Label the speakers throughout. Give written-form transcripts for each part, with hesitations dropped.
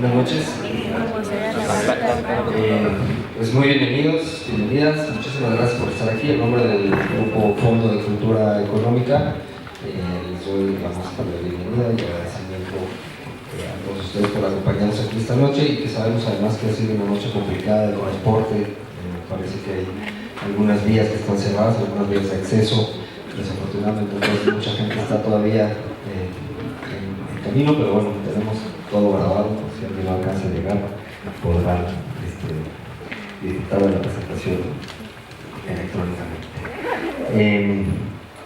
Speaker 1: Buenas noches. Pues muy bienvenidos, bienvenidas. Muchísimas gracias por estar aquí. En nombre del Grupo Fondo de Cultura Económica, les doy la más cordial bienvenida y agradecimiento a todos ustedes por acompañarnos aquí esta noche, y que sabemos además que ha sido una noche complicada de transporte. Me parece que hay algunas vías que están cerradas, algunas vías de acceso. Desafortunadamente, entonces, mucha gente está todavía en camino, pero bueno, tenemos todo grabado, por si alguien no alcanza a llegar, podrán disfrutar de la presentación electrónicamente.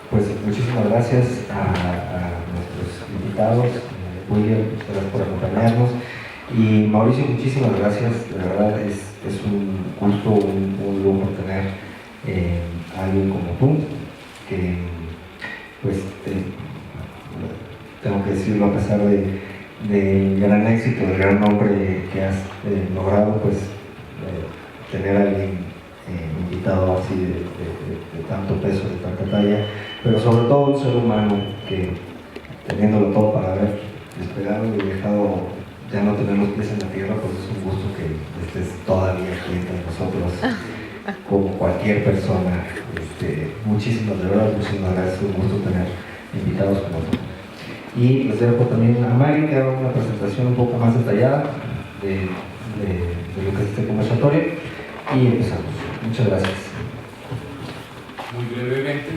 Speaker 1: Pues muchísimas gracias a nuestros invitados. William, gracias por acompañarnos, y Mauricio, muchísimas gracias. De verdad es un gusto, un lujo tener a alguien como tú, que pues tengo que decirlo, a pesar del gran éxito, del gran nombre que has logrado, pues tener a alguien invitado así de tanto peso, de tanta talla, pero sobre todo un ser humano que, teniéndolo todo para haber despegado y dejado ya no tener los pies en la tierra, pues es un gusto que estés todavía aquí entre nosotros como cualquier persona. Muchísimas, de verdad, muchísimas gracias. Es un gusto tener invitados como tú. Y les dejo también a Mari, que haga una presentación un poco más detallada de lo que es este conversatorio, y empezamos. Muchas gracias.
Speaker 2: Muy brevemente,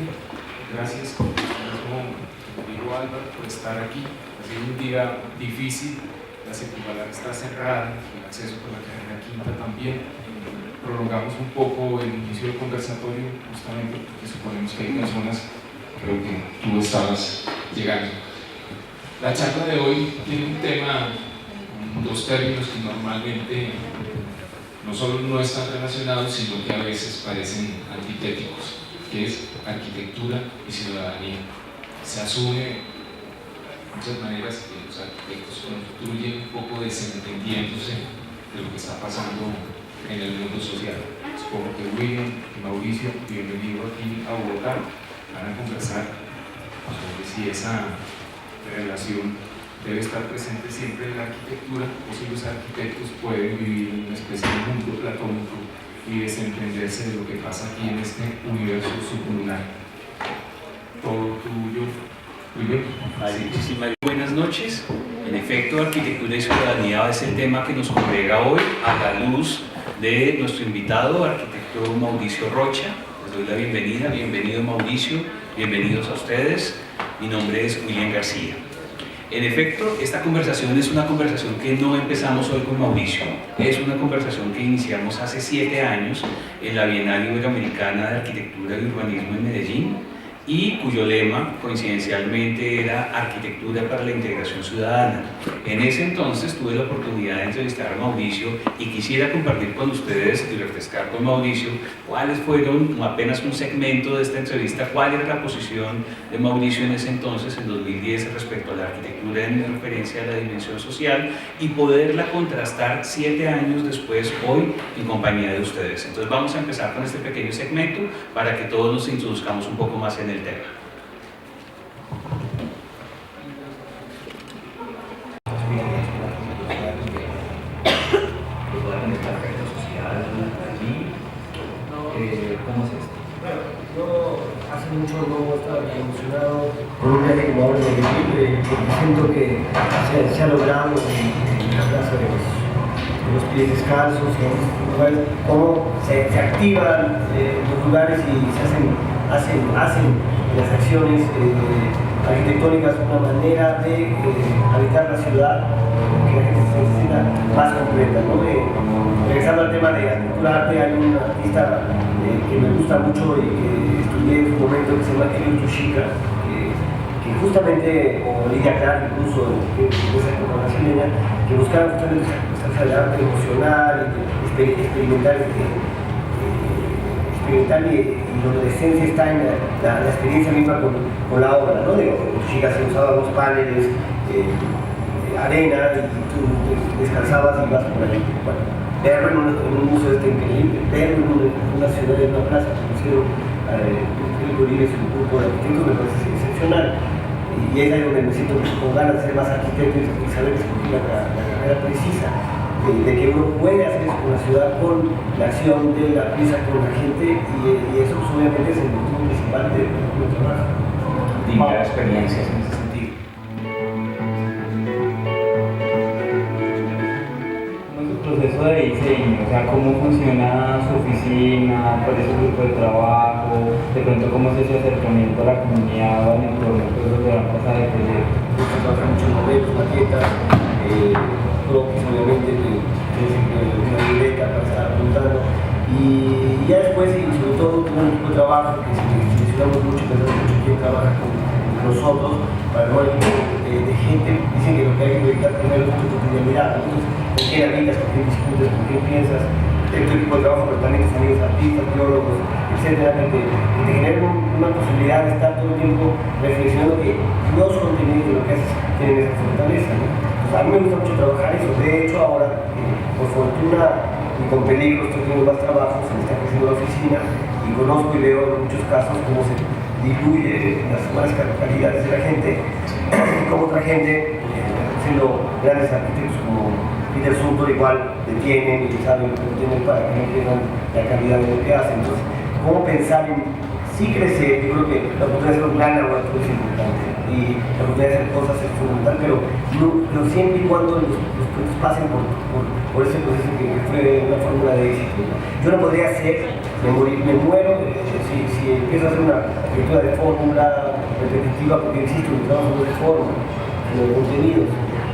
Speaker 2: gracias, como dijo Álvaro, por estar aquí. Ha sido un día difícil, la circunvalar está cerrada, el acceso por la carrera quinta también. Prolongamos un poco el inicio del conversatorio, justamente porque suponemos que hay personas, creo que tú estabas llegando. La charla de hoy tiene un tema, dos términos que normalmente no solo no están relacionados, sino que a veces parecen antitéticos, que es arquitectura y ciudadanía. Se asume de muchas maneras que los arquitectos construyen un poco desentendiéndose de lo que está pasando en el mundo social. Supongo que William y Mauricio, bienvenido aquí a Bogotá, van a conversar sobre si esa relación debe estar presente siempre en la arquitectura, o si los arquitectos pueden vivir en una especie de mundo platónico y desentenderse de lo que pasa aquí en este universo sublunar. Todo tuyo, William.
Speaker 3: Muchísimas buenas noches. En efecto, arquitectura y ciudadanía es el tema que nos congrega hoy, a la luz de nuestro invitado, arquitecto Mauricio Rocha. Les doy la bienvenida. Bienvenido, Mauricio, bienvenidos a ustedes. Mi nombre es William García. En efecto, esta conversación es una conversación que no empezamos hoy con Mauricio, es una conversación que iniciamos hace 7 años en la Bienal Iberoamericana de Arquitectura y Urbanismo en Medellín, y cuyo lema coincidencialmente era Arquitectura para la Integración Ciudadana. En ese entonces tuve la oportunidad de entrevistar a Mauricio, y quisiera compartir con ustedes y refrescar con Mauricio cuáles fueron, apenas un segmento de esta entrevista, cuál era la posición de Mauricio en ese entonces, en 2010, respecto a la arquitectura en referencia a la dimensión social, y poderla contrastar 7 años después, hoy, en compañía de ustedes. Entonces vamos a empezar con este pequeño segmento para que todos nos introduzcamos un poco más en el tema.
Speaker 1: ¿Cómo es esto? Bueno, yo hace mucho no estaba emocionado con un viaje como ahora de Medellín, porque siento que se ha logrado en la plaza de los pies descalzos, ¿no? Cómo se activan los lugares y se hacen las acciones arquitectónicas una manera de habitar la ciudad, que la gente se sienta más completa, ¿no? Regresando al tema de arquitectura arte, hay un artista que me gusta mucho y que estudié en su momento, que se llama Elio Tushika, que justamente, o Lidia Clark incluso, que esa brasileña, que buscaba justamente el arte emocional, experimental, y donde la esencia está en la experiencia misma con la obra, ¿no? Tushika se usaba los paneles, arena, y tú descansabas y ibas por ahí. Bueno, verlo en un museo está increíble, verlo en una ciudad, en una plaza, como hicieron el Uribe y su grupo de arquitectos, me parece excepcional. y es ahí donde me siento con ganas de ser más arquitecto y saber escoger la carrera precisa, de que uno puede hacer eso con la ciudad, con la acción de la prisa, con la gente, y eso pues, obviamente es el motivo principal de mi trabajo.
Speaker 3: Dinero experiencias en ese sentido.
Speaker 4: ¿Cómo es su proceso de diseño? O sea, ¿cómo funciona su oficina? ¿Cuál es su grupo de trabajo? De pronto, ¿cómo es ese acercamiento a la comunidad o al entorno donde van a pasar el proyecto?
Speaker 1: Trabajar mucho en modelos, maquetas, croquis, obviamente, una libreta para estar apuntando. Y ya después, y sobre todo, con un equipo de trabajo que seleccionamos mucho, pensamos mucho quién trabaja con nosotros, para no hay de gente, dicen que lo que hay que dedicar primero es tu cotidianidad. Entonces, ¿con quién habitas? ¿Con quién discutes? ¿Con quién piensas? Tengo tu equipo de trabajo, pero también tus amigos artistas, biólogos, etcétera, que te generan una posibilidad de estar todo el tiempo reflexionando que los contenidos de lo que haces tienen esa fortaleza, ¿no? Pues a mí me gusta mucho trabajar eso. De hecho, ahora, por fortuna y con peligro, estoy teniendo más trabajo, se me está creciendo la oficina y conozco y veo en muchos casos cómo se diluye las buenas calidades de la gente, como otra gente, siendo grandes arquitectos como Peter Zumthor, igual detienen y saben lo que tienen para que no pierdan la calidad de lo que hacen. Entonces, ¿cómo pensar en sí crecer? Yo creo que la oportunidad de ser un gran laboratorio es importante y la oportunidad de hacer cosas es fundamental, pero siempre y cuando los proyectos pasen por ese proceso que fue una fórmula de éxito. Yo no podría hacer, me muero si empiezo a hacer una arquitectura de fórmula repetitiva, porque existe un trabajo no de forma, sino de contenidos.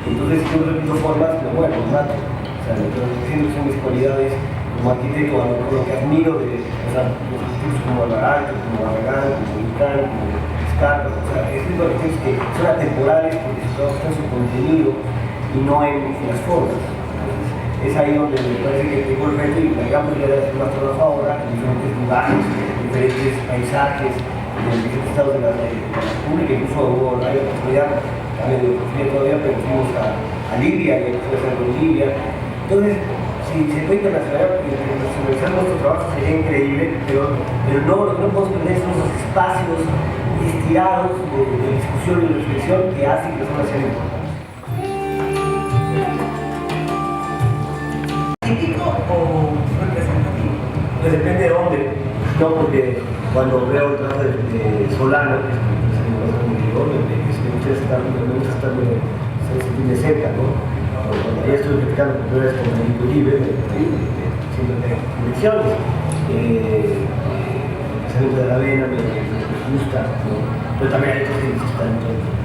Speaker 1: Entonces, si yo repito formas, me muero, me mato. O sea, lo que siento que son mis cualidades como arquitecto, lo que admiro de los arquitectos como Alvarado, como Barragán, como Volcán, como Scarpa, o sea, este tipo de arquitectos que son atemporales porque su trabajo está en su contenido y no en las formas. Entonces, es ahí donde me parece que tengo el reto y la gran posibilidad de hacer más trabajo ahora en diferentes lugares, diferentes paisajes, en diferentes estados de la República. Incluso hay la oportunidad, también de Porfiria todavía, pero fuimos a Libia y después a Bolivia. Entonces, si se puede internacionalizar nuestro trabajo sería increíble, pero no, lo que no podemos perder son los espacios estirados de discusión y reflexión que hacen que las cosas sean importantes.
Speaker 5: ¿Político o representativo?
Speaker 1: Pues depende de dónde, no, porque cuando veo el trabajo de Solano, que es me gusta estar sentirme cerca, ¿no? Cuando ya estoy criticando por primera vez con el libro libre, siempre tengo convicciones. El pensamiento de la vena me gusta, ¿no? Pero también hay otros que necesitan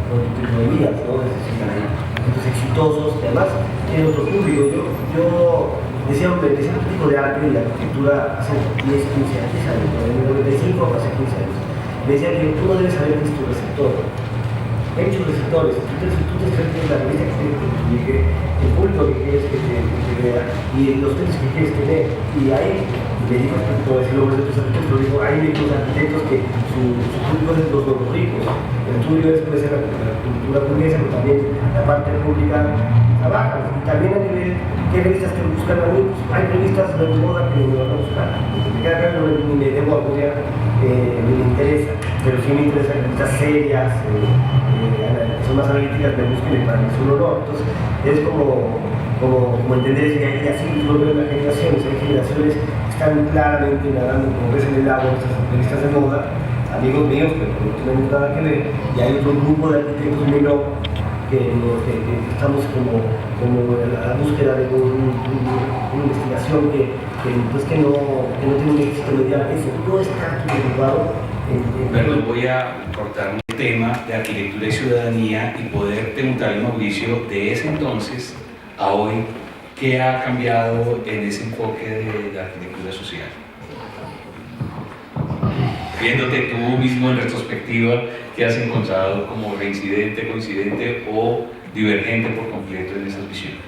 Speaker 1: otro tipo de vías, ¿no? Necesitan ahí objetos exitosos, y además tiene otro público. Yo decía un tipo de arte y de arquitectura hace 10, 15 años, en el 95 hace 15 años. Me decía que tú no debes saber qué es tu receptor. Hay muchos receptores, tú te escribes la revista que quieres que te publique, el público que quieres que te vea y los textos que quieres tener. Y ahí me dijo, no decir nombres de tus arquitectos, pero digo, hay muchos arquitectos que su público es los nuevos ricos. El tuyo puede ser la cultura burguesa, pero también la parte pública trabaja. Y también a nivel, ¿qué revistas que buscan a mí? Pues hay revistas de moda que me van a buscar. Cada vez no me debo apoyar, me interesa, pero sí me interesan revistas serias, son más analíticas, me buscan y para mí es un honor. Entonces, es como entender eso, y así lo veo en las generaciones. Hay generaciones que están claramente nadando como ves en el agua, estas revistas de moda, amigos míos, pero no tenemos nada que ver, y hay otro grupo de arquitectos muy locos que estamos como a la búsqueda de una investigación que no tiene un éxito mediano. Eso no está preocupado.
Speaker 3: Perdón, voy a cortar un tema de arquitectura y ciudadanía y poder preguntarle a Mauricio de ese entonces a hoy, ¿qué ha cambiado en ese enfoque de la arquitectura social? Viéndote tú mismo en retrospectiva, ¿qué has encontrado como reincidente, coincidente o divergente por completo en esas visiones?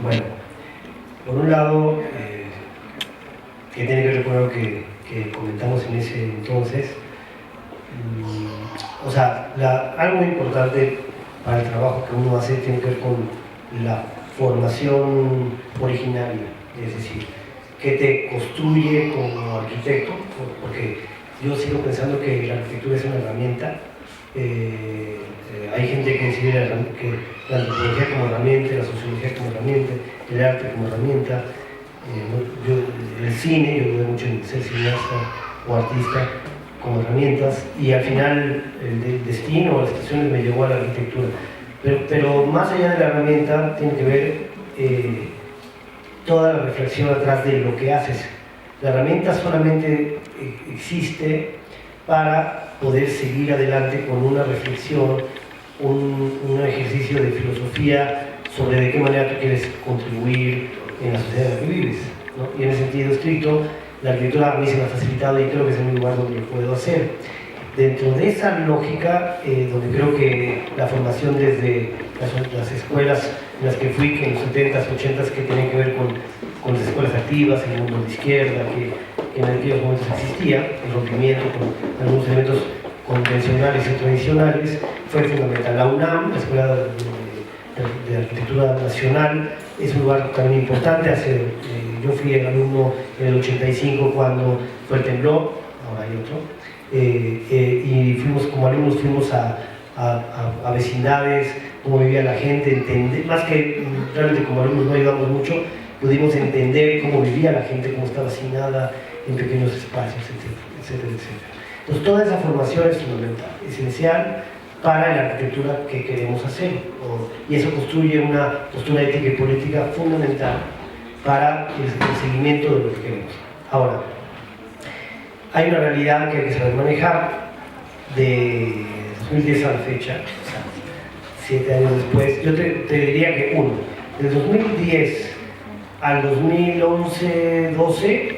Speaker 1: Bueno, por un lado, que tiene que ver con algo que comentamos en ese entonces, o sea, algo muy importante para el trabajo que uno hace tiene que ver con la formación originaria, es decir, que te construye como arquitecto, porque yo sigo pensando que la arquitectura es una herramienta hay gente que considera que la antropología como herramienta, la sociología como herramienta, el arte como herramienta, el cine, yo dudo mucho en ser cineasta o artista como herramientas, y al final el destino o las situaciones me llevó a la arquitectura. Pero más allá de la herramienta tiene que ver toda la reflexión atrás de lo que haces. La herramienta solamente existe para poder seguir adelante con una reflexión, un ejercicio de filosofía sobre de qué manera tú quieres contribuir en la sociedad en la que vives, ¿no? Y en ese sentido estricto, la arquitectura a mí se me ha facilitado y creo que es el lugar donde lo puedo hacer. Dentro de esa lógica, donde creo que la formación desde las escuelas en las que fui, que en los 70s, 80s, que tienen que ver con las escuelas activas, el mundo de izquierda, que en aquellos momentos existía, el rompimiento con algunos elementos convencionales y tradicionales, fue fundamental. La UNAM, la Escuela de Arquitectura Nacional, es un lugar también importante. Yo fui el alumno en el 85 cuando fue el temblor, ahora hay otro, y fuimos como alumnos, fuimos a vecindades, cómo vivía la gente, entender, más que realmente como alumnos no ayudamos mucho, pudimos entender cómo vivía la gente, cómo estaba hacinada en pequeños espacios, etcétera, etcétera. Entonces toda esa formación es fundamental, esencial para la arquitectura que queremos hacer, y eso construye una postura ética y política fundamental para el seguimiento de lo que queremos. Ahora, hay una realidad que hay que saber manejar. De 2010 a la fecha, o sea, 7 años después, yo te diría que de 2010 al 2011-12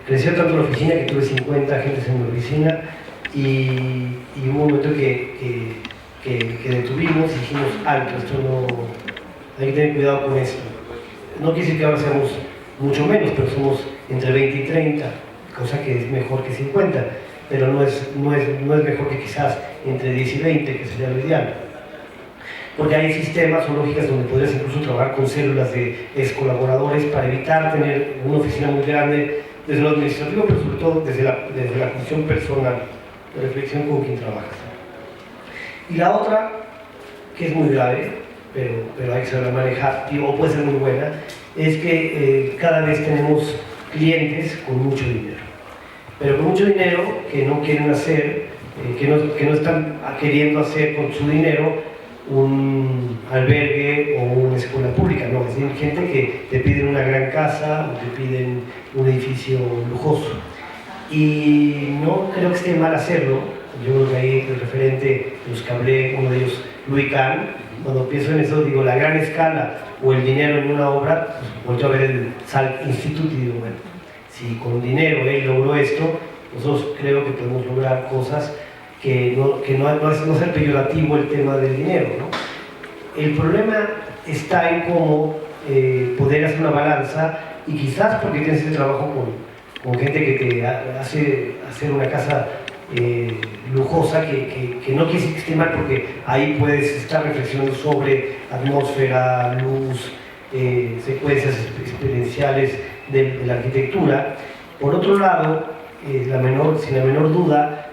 Speaker 1: creció tanto la oficina que tuve 50 agentes en mi oficina, y hubo un momento que detuvimos y dijimos, alto, esto no, hay que tener cuidado con esto. No quiere decir que ahora seamos mucho menos, pero somos entre 20 y 30, cosa que es mejor que 50, pero no es mejor que quizás entre 10 y 20, que sería lo ideal. Porque hay sistemas o lógicas donde podrías incluso trabajar con células de colaboradores para evitar tener una oficina muy grande desde lo administrativo, pero sobre todo desde la función personal, de reflexión con quien trabajas. Y la otra, que es muy grave, pero hay que saber manejar, o puede ser muy buena, es que cada vez tenemos clientes con mucho dinero. Pero con mucho dinero que no quieren hacer, que no están queriendo hacer con su dinero un albergue o una escuela pública, no, es decir, gente que te piden una gran casa o te piden un edificio lujoso. Y no creo que esté mal hacerlo. Yo creo que ahí el referente de los que hablé, uno de ellos, Louis Kahn, cuando pienso en eso digo, la gran escala o el dinero en una obra, pues vuelvo a ver el Salk Institute y digo, bueno, si con dinero él logró esto, nosotros creo que podemos lograr cosas que no es el peyorativo el tema del dinero, ¿no? El problema está en cómo poder hacer una balanza, y quizás porque tienes este trabajo con gente que te hace hacer una casa lujosa, que no quiere decir que esté mal, porque ahí puedes estar reflexionando sobre atmósfera, luz, secuencias experienciales de la arquitectura. Por otro lado, sin la menor duda,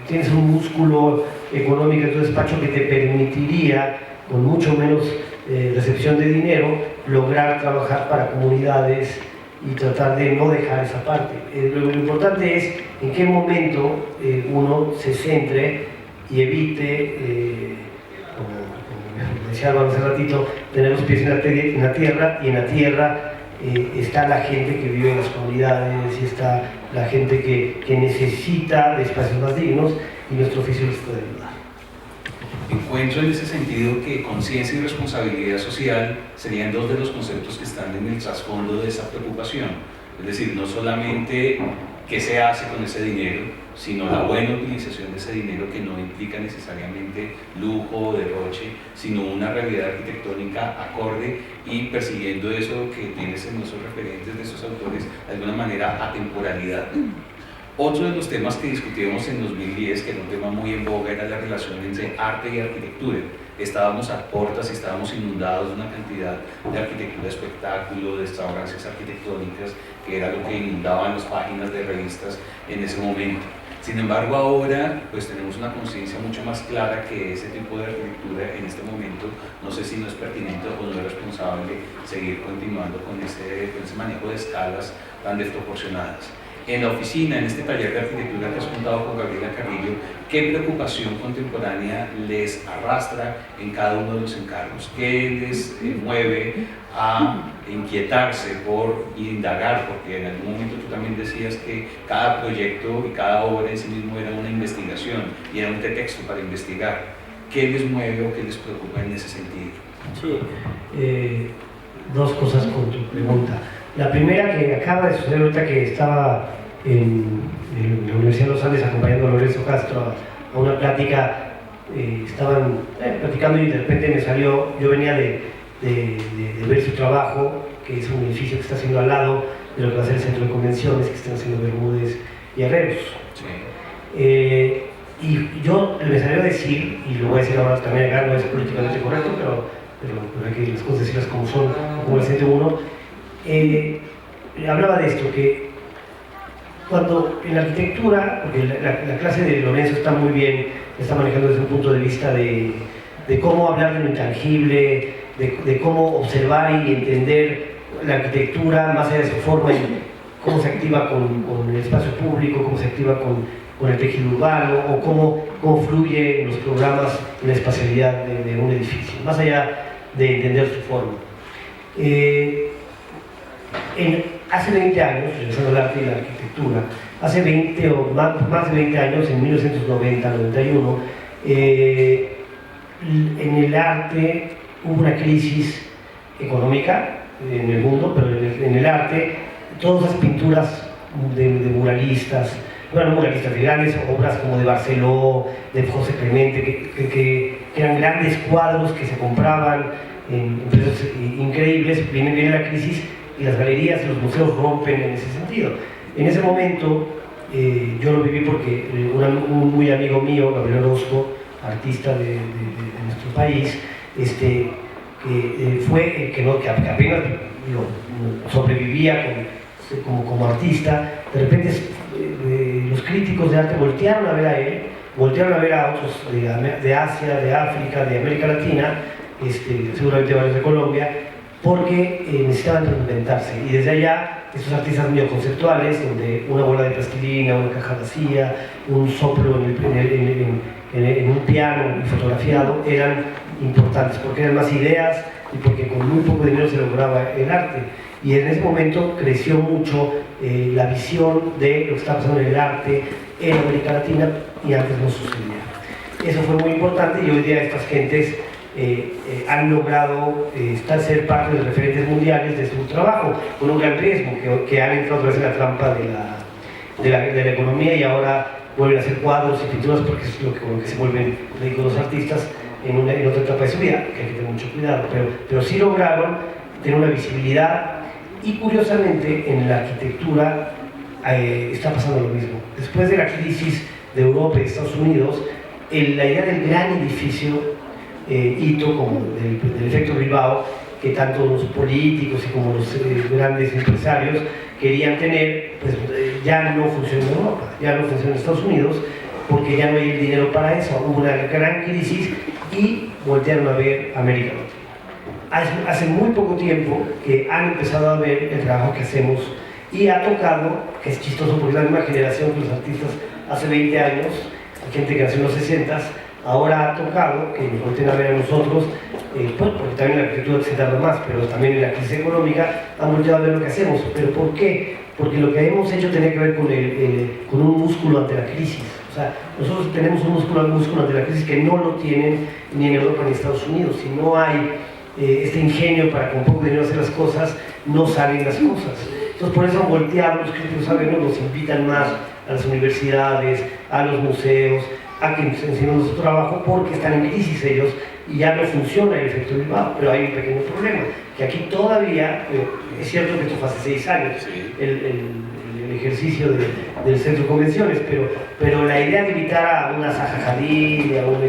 Speaker 1: tienes un músculo económico en tu despacho que te permitiría, con mucho menos recepción de dinero, lograr trabajar para comunidades y tratar de no dejar esa parte. Lo importante es en qué momento uno se centre y evite, como decía Álvaro hace ratito, tener los pies en la tierra, y en la tierra está la gente que vive en las comunidades, y está la gente que necesita de espacios más dignos, y nuestro oficio les puede ayudar.
Speaker 3: Encuentro en ese sentido que conciencia y responsabilidad social serían dos de los conceptos que están en el trasfondo de esa preocupación. Es decir, no solamente qué se hace con ese dinero, sino la buena utilización de ese dinero, que no implica necesariamente lujo o derroche, sino una realidad arquitectónica acorde y persiguiendo eso que tienes en esos referentes de esos autores, de alguna manera atemporalidad. Otro de los temas que discutíamos en 2010, que era un tema muy en boga, era la relación entre arte y arquitectura. Estábamos a portas y estábamos inundados de una cantidad de arquitectura de espectáculo, de extravagancias arquitectónicas, que era lo que inundaban las páginas de revistas en ese momento. Sin embargo, ahora pues tenemos una conciencia mucho más clara que ese tipo de arquitectura en este momento, no sé si no es pertinente o no es responsable seguir continuando con ese manejo de escalas tan desproporcionadas. En la oficina, en este taller de arquitectura que has contado con Gabriela Carrillo, ¿qué preocupación contemporánea les arrastra en cada uno de los encargos? ¿Qué les mueve a inquietarse por indagar? Porque en algún momento tú también decías que cada proyecto y cada obra en sí mismo era una investigación y era un pretexto para investigar. ¿Qué les mueve o qué les preocupa en ese sentido?
Speaker 1: Sí, dos cosas con tu pregunta. La primera, que acaba de suceder ahorita, que estaba en la Universidad de los Andes acompañando a Lorenzo Castro a una plática, estaban platicando y de repente me salió, yo venía de ver su trabajo, que es un edificio que está haciendo al lado de lo que va a ser el centro de convenciones, que están haciendo Bermúdez y Herreros. Sí. Y yo me salió a decir, y lo voy a decir ahora también acá, no es políticamente correcto, pero hay que las cosas decirlas como son, como el siente uno. Hablaba de esto, que cuando en la arquitectura, porque la clase de Lorenzo está muy bien, está manejando desde un punto de vista de cómo hablar de lo intangible, de cómo observar y entender la arquitectura más allá de su forma, y cómo se activa con el espacio público, cómo se activa con el tejido urbano, o cómo fluye en los programas en la espacialidad de un edificio, más allá de entender su forma. Hace 20 años, regresando al arte y la arquitectura, hace 20 o más de 20 años, en 1990-91, en el arte hubo una crisis económica en el mundo, pero en el arte, todas las pinturas de muralistas, bueno, no muralistas, de grandes obras como de Barceló, de José Clemente, que eran grandes cuadros que se compraban en precios increíbles, viene la crisis y las galerías y los museos rompen en ese sentido. En ese momento yo lo viví porque un muy amigo mío, Gabriel Orozco, artista de nuestro país, fue el que apenas sobrevivía como artista. De repente los críticos de arte voltearon a ver a él, voltearon a ver a otros de Asia, de África, de América Latina, seguramente varios de Colombia, porque necesitaban reinventarse. Y desde allá, estos artistas medio conceptuales, donde una bola de plastilina, una caja vacía, un soplo en un piano y fotografiado, eran importantes, porque eran más ideas y porque con muy poco dinero se lograba el arte. Y en ese momento creció mucho la visión de lo que estaba pasando en el arte en América Latina, y antes no sucedía. Eso fue muy importante, y hoy día estas gentes han logrado ser parte de referentes mundiales de su trabajo, con un gran riesgo, que han entrado otra vez en la trampa de la economía, y ahora vuelven a hacer cuadros y pinturas porque es con lo que se vuelven ricos los artistas en otra etapa de su vida, que hay que tener mucho cuidado, pero sí lograron tener una visibilidad. Y curiosamente en la arquitectura está pasando lo mismo. Después de la crisis de Europa y de Estados Unidos, la idea del gran edificio hito, como del efecto Bilbao, que tanto los políticos y como los grandes empresarios querían tener, pues ya no funciona en Europa, ya no funciona en Estados Unidos, porque ya no hay el dinero para eso. Hubo una gran crisis y voltearon a ver América Latina. Hace muy poco tiempo que han empezado a ver el trabajo que hacemos, y ha tocado, que es chistoso porque es la misma generación que los artistas hace 20 años, gente que nació en los 60s, ahora ha tocado que nos volteen a ver a nosotros, pues porque también la arquitectura se tarda más, pero también en la crisis económica han volteado a ver lo que hacemos. ¿Pero por qué? Porque lo que hemos hecho tiene que ver con un músculo ante la crisis. O sea, nosotros tenemos un músculo ante la crisis que no lo tienen ni en Europa ni en Estados Unidos. Si no hay este ingenio para con poco dinero hacer las cosas, no salen las cosas. Entonces por eso han volteado, los críticos saben, nos invitan más a las universidades, a los museos, a que nos enseñen nuestro trabajo, porque están en crisis ellos y ya no funciona el efecto Bilbao. Pero hay un pequeño problema, que aquí todavía, es cierto que esto fue hace 6 años, el ejercicio del centro de convenciones, pero la idea de invitar a una Zaha Hadid, a un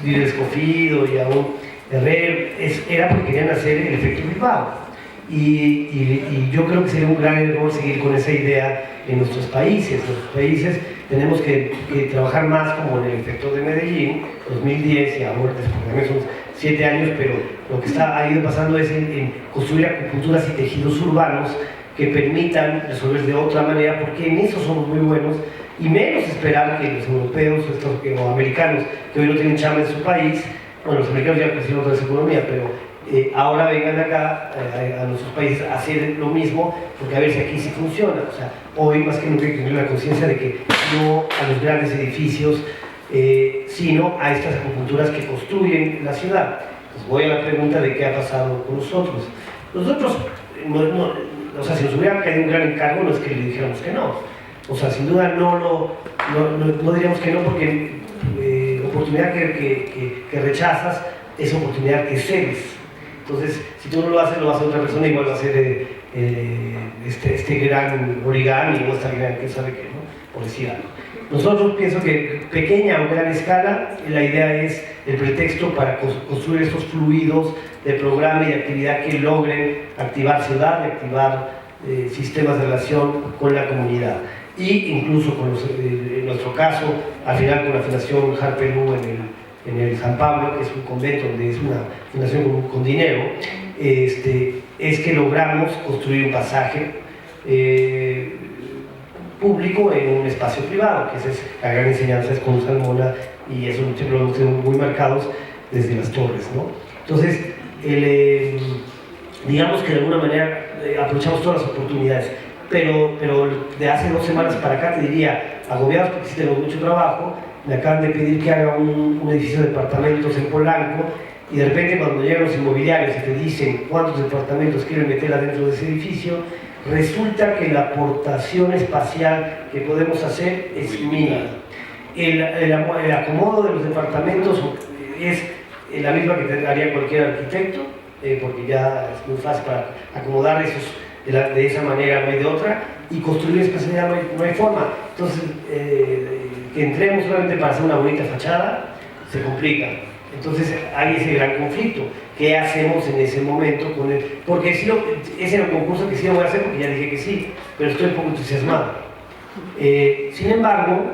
Speaker 1: Díaz Escofido y a un Herrera, era porque querían hacer el efecto Bilbao. Y yo creo que sería un gran error seguir con esa idea en nuestros países. Nuestros países tenemos que trabajar más como en el efecto de Medellín, 2010 y ahora después también son 7 años, pero lo que ha ido pasando es en construir acupunturas y tejidos urbanos que permitan resolver de otra manera, porque en eso somos muy buenos, y menos esperar que los europeos o americanos que hoy no tienen chamba en su país, bueno, los americanos ya crecieron otra vez economía, pero ahora vengan acá a nuestros países a hacer lo mismo, porque a ver si aquí sí funciona. O sea, hoy más que nunca hay que tener la conciencia de que no a los grandes edificios, sino a estas acupunturas que construyen la ciudad. Entonces voy a la pregunta de qué ha pasado con nosotros. Nosotros, o sea, si nos hubiera caído un gran encargo, no es que le dijéramos que no. O sea, sin duda no diríamos que no, porque la oportunidad que rechazas es oportunidad que cedes. Entonces, si tú no lo haces, lo hace otra persona, igual va a hacer este gran origami o esta gran que sabe que, ¿no? Por decir algo. Nosotros pienso que pequeña o gran escala, la idea es el pretexto para construir estos fluidos de programa y de actividad que logren activar ciudad y activar sistemas de relación con la comunidad. Y incluso con en nuestro caso, al final con la Fundación Har Perú en el San Pablo, que es un convento donde es una fundación con dinero, es que logramos construir un pasaje público en un espacio privado, que esa es la gran enseñanza, es con Salmona, y eso siempre lo tenemos muy marcados desde las torres, ¿no? Entonces, digamos que de alguna manera aprovechamos todas las oportunidades, pero de hace 2 semanas para acá te diría, agobiados porque sí tenemos mucho trabajo, me acaban de pedir que haga un edificio de departamentos en Polanco, y de repente cuando llegan los inmobiliarios y te dicen cuántos departamentos quieren meter adentro de ese edificio, resulta que la aportación espacial que podemos hacer es mínima. El acomodo de los departamentos es la misma que haría cualquier arquitecto, porque ya es muy fácil para acomodar esos de esa manera, no hay de otra, y construir espacialidad no hay forma. Entonces, que entremos solamente para hacer una bonita fachada, se complica. Entonces hay ese gran conflicto. ¿Qué hacemos en ese momento con él? Porque ese era un concurso que sí lo voy a hacer porque ya dije que sí, pero estoy un poco entusiasmado. Sin embargo,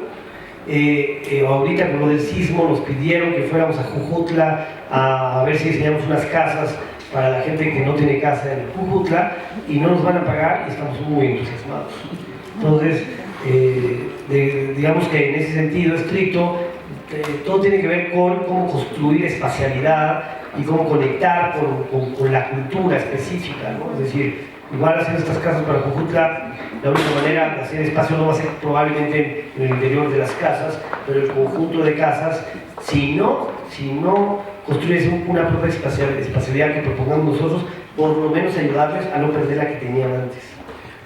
Speaker 1: ahorita con lo del sismo nos pidieron que fuéramos a Jujutla a ver si diseñamos unas casas para la gente que no tiene casa en Jujutla, y no nos van a pagar y estamos muy entusiasmados. Entonces, digamos que en ese sentido estricto, todo tiene que ver con cómo construir espacialidad y cómo conectar con la cultura específica, ¿no? Es decir, igual hacer estas casas para Jujutla, la única manera de hacer espacio no va a ser probablemente en el interior de las casas, pero el conjunto de casas, si no construyes una propia espacialidad que propongamos nosotros, por lo menos ayudarles a no perder la que tenían antes.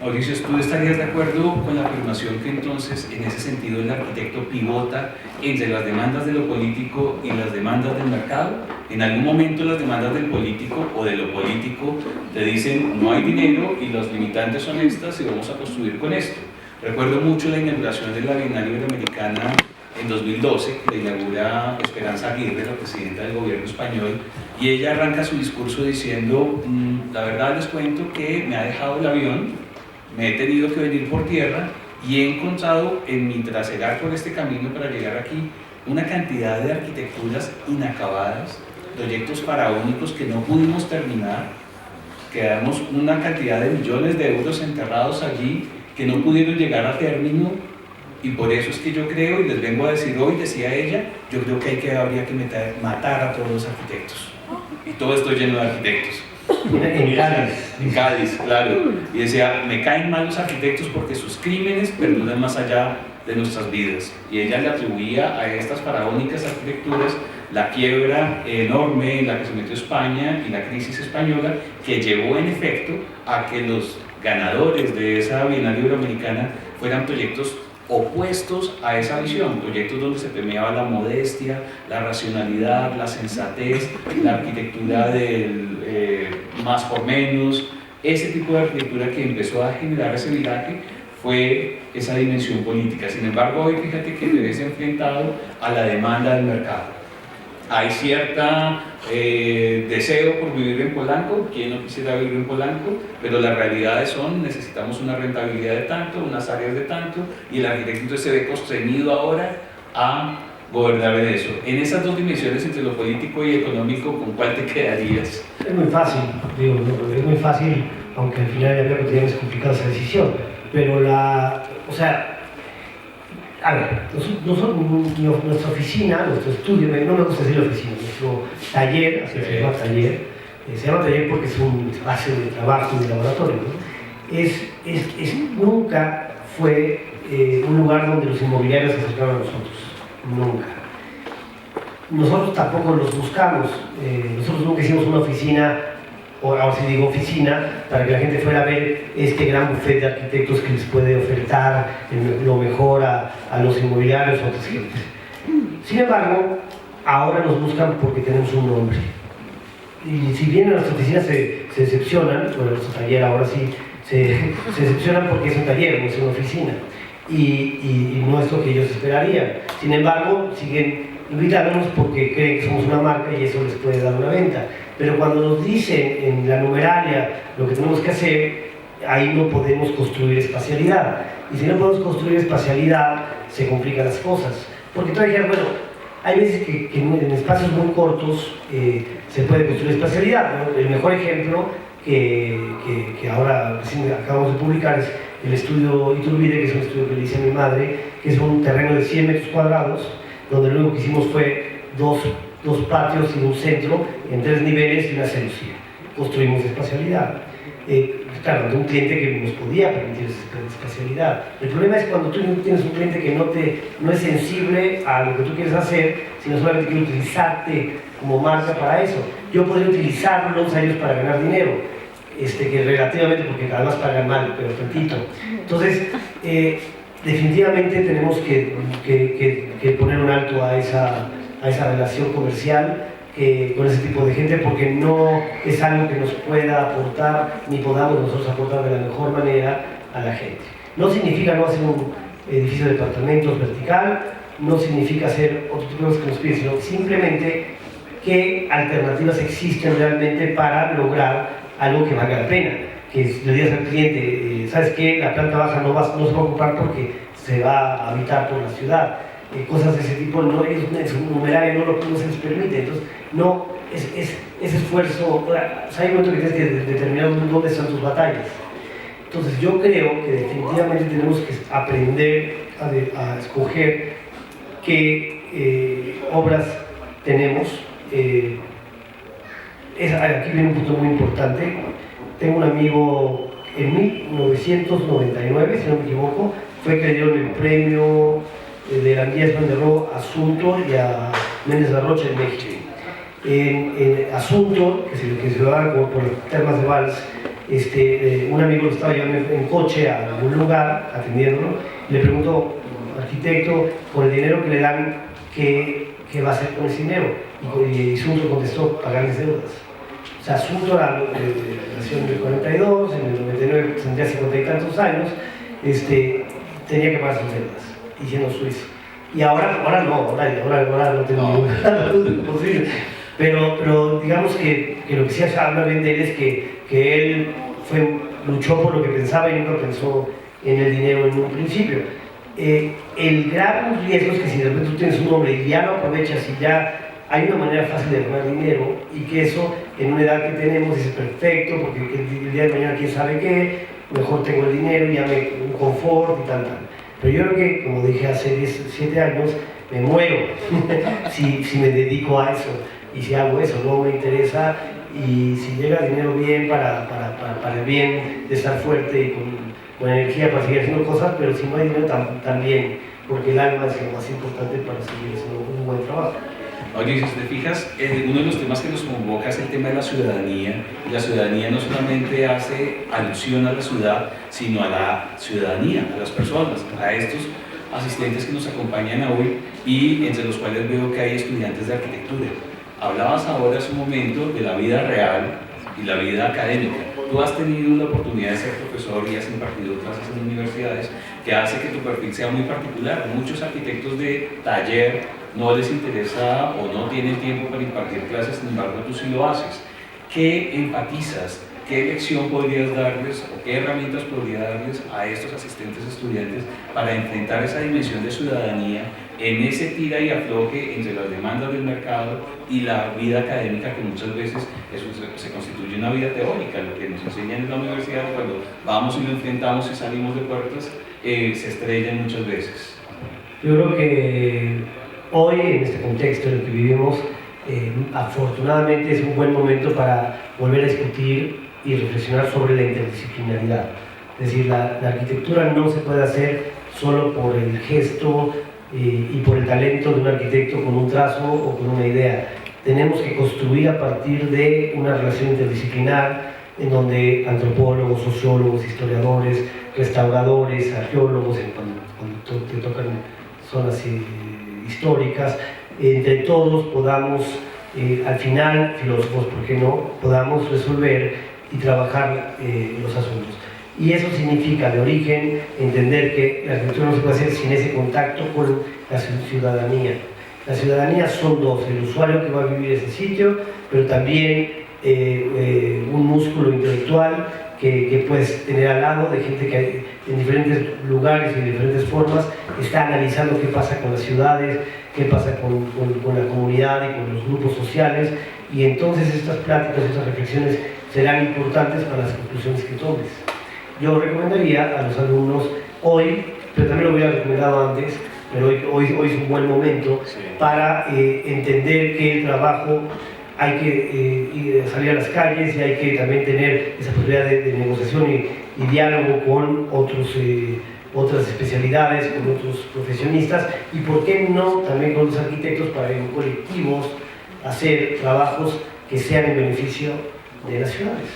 Speaker 3: Mauricio, ¿tú estarías de acuerdo con la afirmación que entonces, en ese sentido, el arquitecto pivota entre las demandas de lo político y las demandas del mercado? En algún momento las demandas del político o de lo político te dicen no hay dinero y los limitantes son estas y vamos a construir con esto. Recuerdo mucho la inauguración de la Bienal Iberoamericana en 2012, que la inaugura Esperanza Aguirre, la presidenta del gobierno español, y ella arranca su discurso diciendo, la verdad les cuento que me ha dejado el avión, me he tenido que venir por tierra y he encontrado en mi trasegar por este camino para llegar aquí una cantidad de arquitecturas inacabadas, proyectos faraónicos que no pudimos terminar, quedamos una cantidad de millones de euros enterrados allí que no pudieron llegar a término, y por eso es que yo creo, y les vengo a decir hoy, decía ella, yo creo que habría que matar a todos los arquitectos, y todo esto lleno de arquitectos. En Cádiz, claro. Y decía, me caen mal los arquitectos porque sus crímenes perduran más allá de nuestras vidas. Y ella le atribuía a estas faraónicas arquitecturas la quiebra enorme en la que se metió España y la crisis española, que llevó en efecto a que los ganadores de esa Bienal Iberoamericana fueran proyectos opuestos a esa visión, proyectos donde se premiaba la modestia, la racionalidad, la sensatez, la arquitectura del más por menos. Ese tipo de arquitectura que empezó a generar ese viraje fue esa dimensión política. Sin embargo, hoy fíjate que te ves enfrentado a la demanda del mercado, hay cierta deseo por vivir en Polanco, ¿quién no quisiera vivir en Polanco? Pero las realidades son, necesitamos una rentabilidad de tanto, unas áreas de tanto, y el arquitecto entonces se ve constreñido ahora a gobernar en eso. En esas dos dimensiones entre lo político y económico, ¿con cuál te quedarías?
Speaker 1: Es muy fácil, digo, es muy fácil, aunque al final ya veo que es complicada esa decisión, pero o sea, a ver, nuestra oficina, nuestro estudio, no me gusta decir oficina, nuestro taller, así se llama taller, se llama taller porque es un espacio de trabajo y de laboratorio, ¿no? Nunca fue un lugar donde los inmobiliarios se acercaban a nosotros, nunca. Nosotros tampoco los buscamos, nosotros nunca hicimos una oficina, o ahora sí digo oficina, para que la gente fuera a ver este gran buffet de arquitectos que les puede ofertar lo mejor a los inmobiliarios o a otras gentes. Sin embargo, ahora nos buscan porque tenemos un nombre. Y si bien en nuestra oficina se decepcionan, bueno, nuestro taller ahora sí, se decepcionan porque es un taller, no es una oficina. Y no es lo que ellos esperarían. Sin embargo, siguen invitándonos porque creen que somos una marca y eso les puede dar una venta. Pero cuando nos dicen en la numeralia lo que tenemos que hacer, ahí no podemos construir espacialidad. Y si no podemos construir espacialidad, se complican las cosas. Porque todavía, bueno, hay veces que en espacios muy cortos se puede construir espacialidad, ¿no? El mejor ejemplo que ahora acabamos de publicar es el estudio Iturbide, que es un estudio que le hice a mi madre, que es un terreno de 100 metros cuadrados, donde lo único que hicimos fue dos patios y un centro en 3 niveles y una celosía. Construimos espacialidad. Claro, de un cliente que nos podía permitir esa espacialidad. El problema es cuando tú tienes un cliente que no es sensible a lo que tú quieres hacer, sino solamente quiere utilizarte como marca para eso. Yo podría utilizarlos a ellos para ganar dinero, que relativamente, porque además pagan mal, pero tantito. Entonces, definitivamente tenemos que poner un alto a esa relación comercial con ese tipo de gente, porque no es algo que nos pueda aportar, ni podamos nosotros aportar de la mejor manera a la gente. No significa no hacer un edificio de departamentos vertical, no significa hacer otro tipo de cosas que nos piden, sino simplemente qué alternativas existen realmente para lograr algo que valga la pena. Que le digas al cliente, ¿sabes qué? La planta baja no se va a ocupar porque se va a habitar por la ciudad. Cosas de ese tipo, no, ellos en su numerario no se les permite. Entonces, no, ese esfuerzo, o sea, hay un momento que tienes que determinar dónde están tus batallas. Entonces, yo creo que definitivamente tenemos que aprender a escoger qué obras tenemos. Aquí viene un punto muy importante. Tengo un amigo en 1999, si no me equivoco, fue que le dieron el premio de la Guías Banderó a Asunto y a Méndez La Rocha en México. En Asunto, que se lo dan como por las termas de Valls, un amigo lo estaba llevando en coche a algún lugar, atendiéndolo, y le preguntó, arquitecto, con el dinero que le dan, ¿qué va a hacer con ese dinero? Y Asunto contestó, pagarles deudas. O sea, Asunto nació en el 42, en el 99 tendría 50 y tantos años, tenía que pagar sus deudas, y siendo suizo. Y ahora no tengo ninguna duda posible. Pero digamos que lo que sí habla bien de él es que él luchó por lo que pensaba y nunca pensó en el dinero en un principio. El gran riesgo es que si de repente tú tienes un nombre y ya lo aprovechas y ya hay una manera fácil de ganar dinero, y que eso en una edad que tenemos es perfecto, porque el día de mañana quién sabe qué, mejor tengo el dinero, ya un confort y tal. Pero yo creo que, como dije hace 17 años, me muero si me dedico a eso. Y si hago eso, no me interesa, y si llega dinero bien para el bien de estar fuerte y con energía para seguir haciendo cosas, pero si no hay dinero también, porque el alma es lo más importante para seguir haciendo un buen trabajo.
Speaker 3: Oye, si te fijas, uno de los temas que nos convoca es el tema de la ciudadanía, y la ciudadanía no solamente hace alusión a la ciudad, sino a la ciudadanía, a las personas, a estos asistentes que nos acompañan hoy, y entre los cuales veo que hay estudiantes de arquitectura. Hablabas ahora hace un momento de la vida real y la vida académica. Tú has tenido la oportunidad de ser profesor y has impartido clases en universidades, que hace que tu perfil sea muy particular. Muchos arquitectos de taller no les interesa o no tienen tiempo para impartir clases, sin embargo tú sí lo haces. ¿Qué empatizas? ¿Qué lección podrías darles o qué herramientas podrías darles a estos asistentes estudiantes para enfrentar esa dimensión de ciudadanía en ese tira y afloje entre las demandas del mercado y la vida académica, que muchas veces eso se constituye una vida teórica? Lo que nos enseñan en la universidad, cuando vamos y lo enfrentamos y salimos de puertas, se estrellan muchas veces.
Speaker 1: Yo creo que hoy, en este contexto en el que vivimos, afortunadamente es un buen momento para volver a discutir y reflexionar sobre la interdisciplinaridad. Es decir, la arquitectura no se puede hacer solo por el gesto y por el talento de un arquitecto con un trazo o con una idea. Tenemos que construir a partir de una relación interdisciplinar en donde antropólogos, sociólogos, historiadores, restauradores, arqueólogos, cuando te tocan zonas históricas, entre todos podamos, al final, filósofos, ¿por qué no?, podamos resolver y trabajar los asuntos. Y eso significa, de origen, entender que la arquitectura no se puede hacer sin ese contacto con la ciudadanía. La ciudadanía son dos: el usuario que va a vivir ese sitio, pero también un músculo intelectual que puedes tener al lado de gente que en diferentes lugares y de diferentes formas está analizando qué pasa con las ciudades, qué pasa con la comunidad y con los grupos sociales, y entonces estas pláticas, estas reflexiones serán importantes para las conclusiones que tomes. Yo recomendaría a los alumnos hoy, pero también lo hubiera recomendado antes, pero hoy es un buen momento para entender que el trabajo hay que salir a las calles y hay que también tener esa posibilidad de negociación y diálogo con otras especialidades, con otros profesionistas, y por qué no también con los arquitectos, para en colectivos hacer trabajos que sean en beneficio de las ciudades.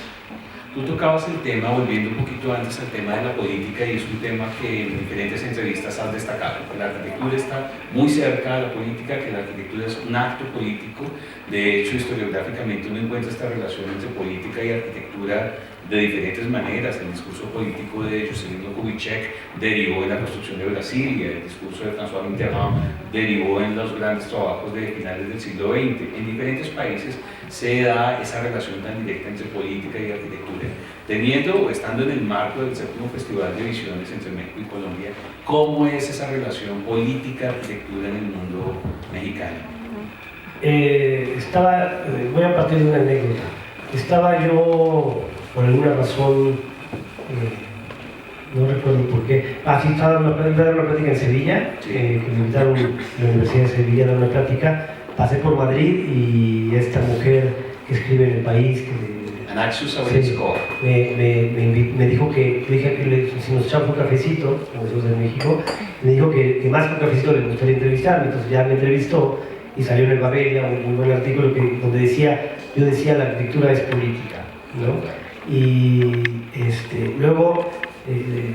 Speaker 3: Tú tocabas el tema, volviendo un poquito antes al tema de la política, y es un tema que en diferentes entrevistas has destacado, que la arquitectura está muy cerca de la política, que la arquitectura es un acto político. De hecho, historiográficamente uno encuentra esta relación entre política y arquitectura de diferentes maneras. El discurso político de Juscelino Kubitschek derivó en la construcción de Brasilia, el discurso de François Mitterrand derivó en los grandes trabajos de finales del siglo XX. En diferentes países se da esa relación tan directa entre política y arquitectura. Teniendo o estando en el marco del 7º Festival de Visiones entre México y Colombia, ¿cómo es esa relación política-arquitectura en el mundo mexicano?
Speaker 1: Voy a partir de una anécdota. Estaba yo, por alguna razón, no recuerdo por qué, sí, estaba dando una plática en Sevilla, que me invitaron a la Universidad de Sevilla a dar una plática. Pasé por Madrid y esta mujer que escribe en El País,
Speaker 3: Anaxus
Speaker 1: me dijo que si nos echamos un cafecito, como decimos en México, me dijo que más que un cafecito le gustaría entrevistarme. Entonces ya me entrevistó y salió en el Babelia un buen artículo donde yo decía la arquitectura es política, ¿no? Y luego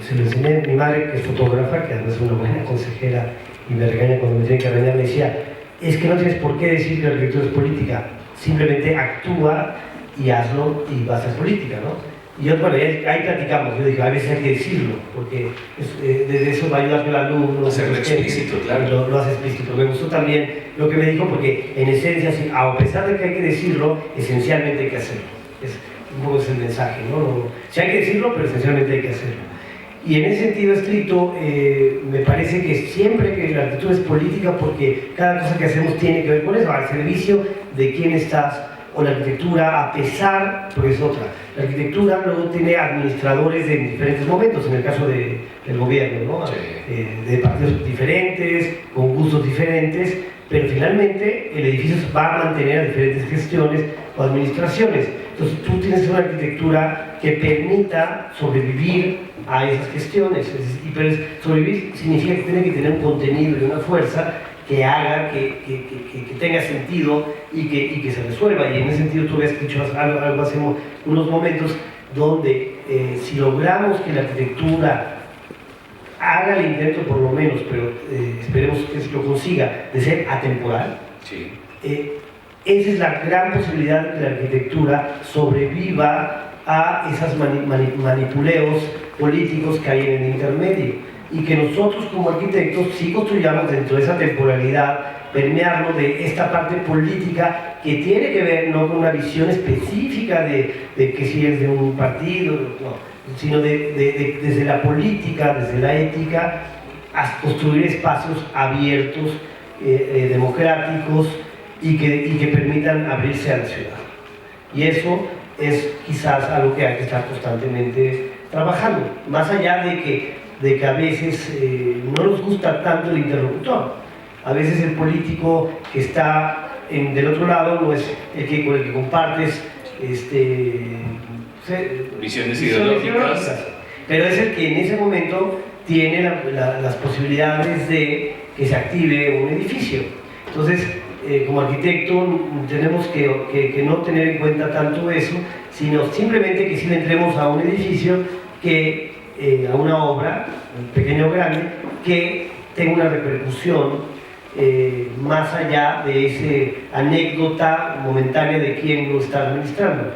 Speaker 1: se lo enseñé a mi madre, que es fotógrafa, que además es una buena consejera y me regaña cuando me tiene que regañar. Me decía: es que no tienes por qué decir que la arquitectura es política, simplemente actúa y hazlo y va a ser política, ¿no? Y yo, bueno, ahí platicamos. Yo dije, a veces hay que decirlo, porque desde eso va a ayudar al alumno.
Speaker 3: Hacerlo explícito, claro.
Speaker 1: Lo hace explícito. Me gustó también lo que me dijo, porque en esencia, a pesar de que hay que decirlo, esencialmente hay que hacerlo. Un poco es el mensaje, ¿no? Sí hay que decirlo, pero esencialmente hay que hacerlo. Y en ese sentido estricto, me parece que siempre que la arquitectura es política, porque cada cosa que hacemos tiene que ver con eso, al servicio de quién estás, o la arquitectura, a pesar, porque es otra. La arquitectura luego tiene administradores en diferentes momentos, en el caso del gobierno, ¿no?
Speaker 3: Sí.
Speaker 1: De partidos diferentes, con gustos diferentes, pero finalmente el edificio va a mantener a diferentes gestiones o administraciones. Entonces tú tienes una arquitectura que permita sobrevivir a esas gestiones, pero sobrevivir significa que tiene que tener un contenido y una fuerza que haga que tenga sentido y que se resuelva. Y en ese sentido tú habías dicho algo hace unos momentos, donde si logramos que la arquitectura haga el intento, por lo menos, pero esperemos que se lo consiga, de ser atemporal,
Speaker 3: sí.
Speaker 1: Esa es la gran posibilidad de que la arquitectura sobreviva a esos manipuleos políticos que hay en el intermedio, y que nosotros como arquitectos sí construyamos dentro de esa temporalidad permearlo de esta parte política que tiene que ver no con una visión específica de que si es de un partido, no, sino desde la política, desde la ética, a construir espacios abiertos, democráticos y que permitan abrirse a la ciudad. Y eso es quizás algo que hay que estar constantemente trabajando, más allá de que a veces no nos gusta tanto el interlocutor. A veces el político que está del otro lado no es el con el que compartes
Speaker 3: visiones ideológicas,
Speaker 1: pero es el que en ese momento tiene las posibilidades de que se active un edificio. Entonces, como arquitecto tenemos que no tener en cuenta tanto eso, sino simplemente que si le entremos a un edificio, a una obra, pequeña o grande, que tenga una repercusión más allá de esa anécdota momentánea de quién lo está administrando.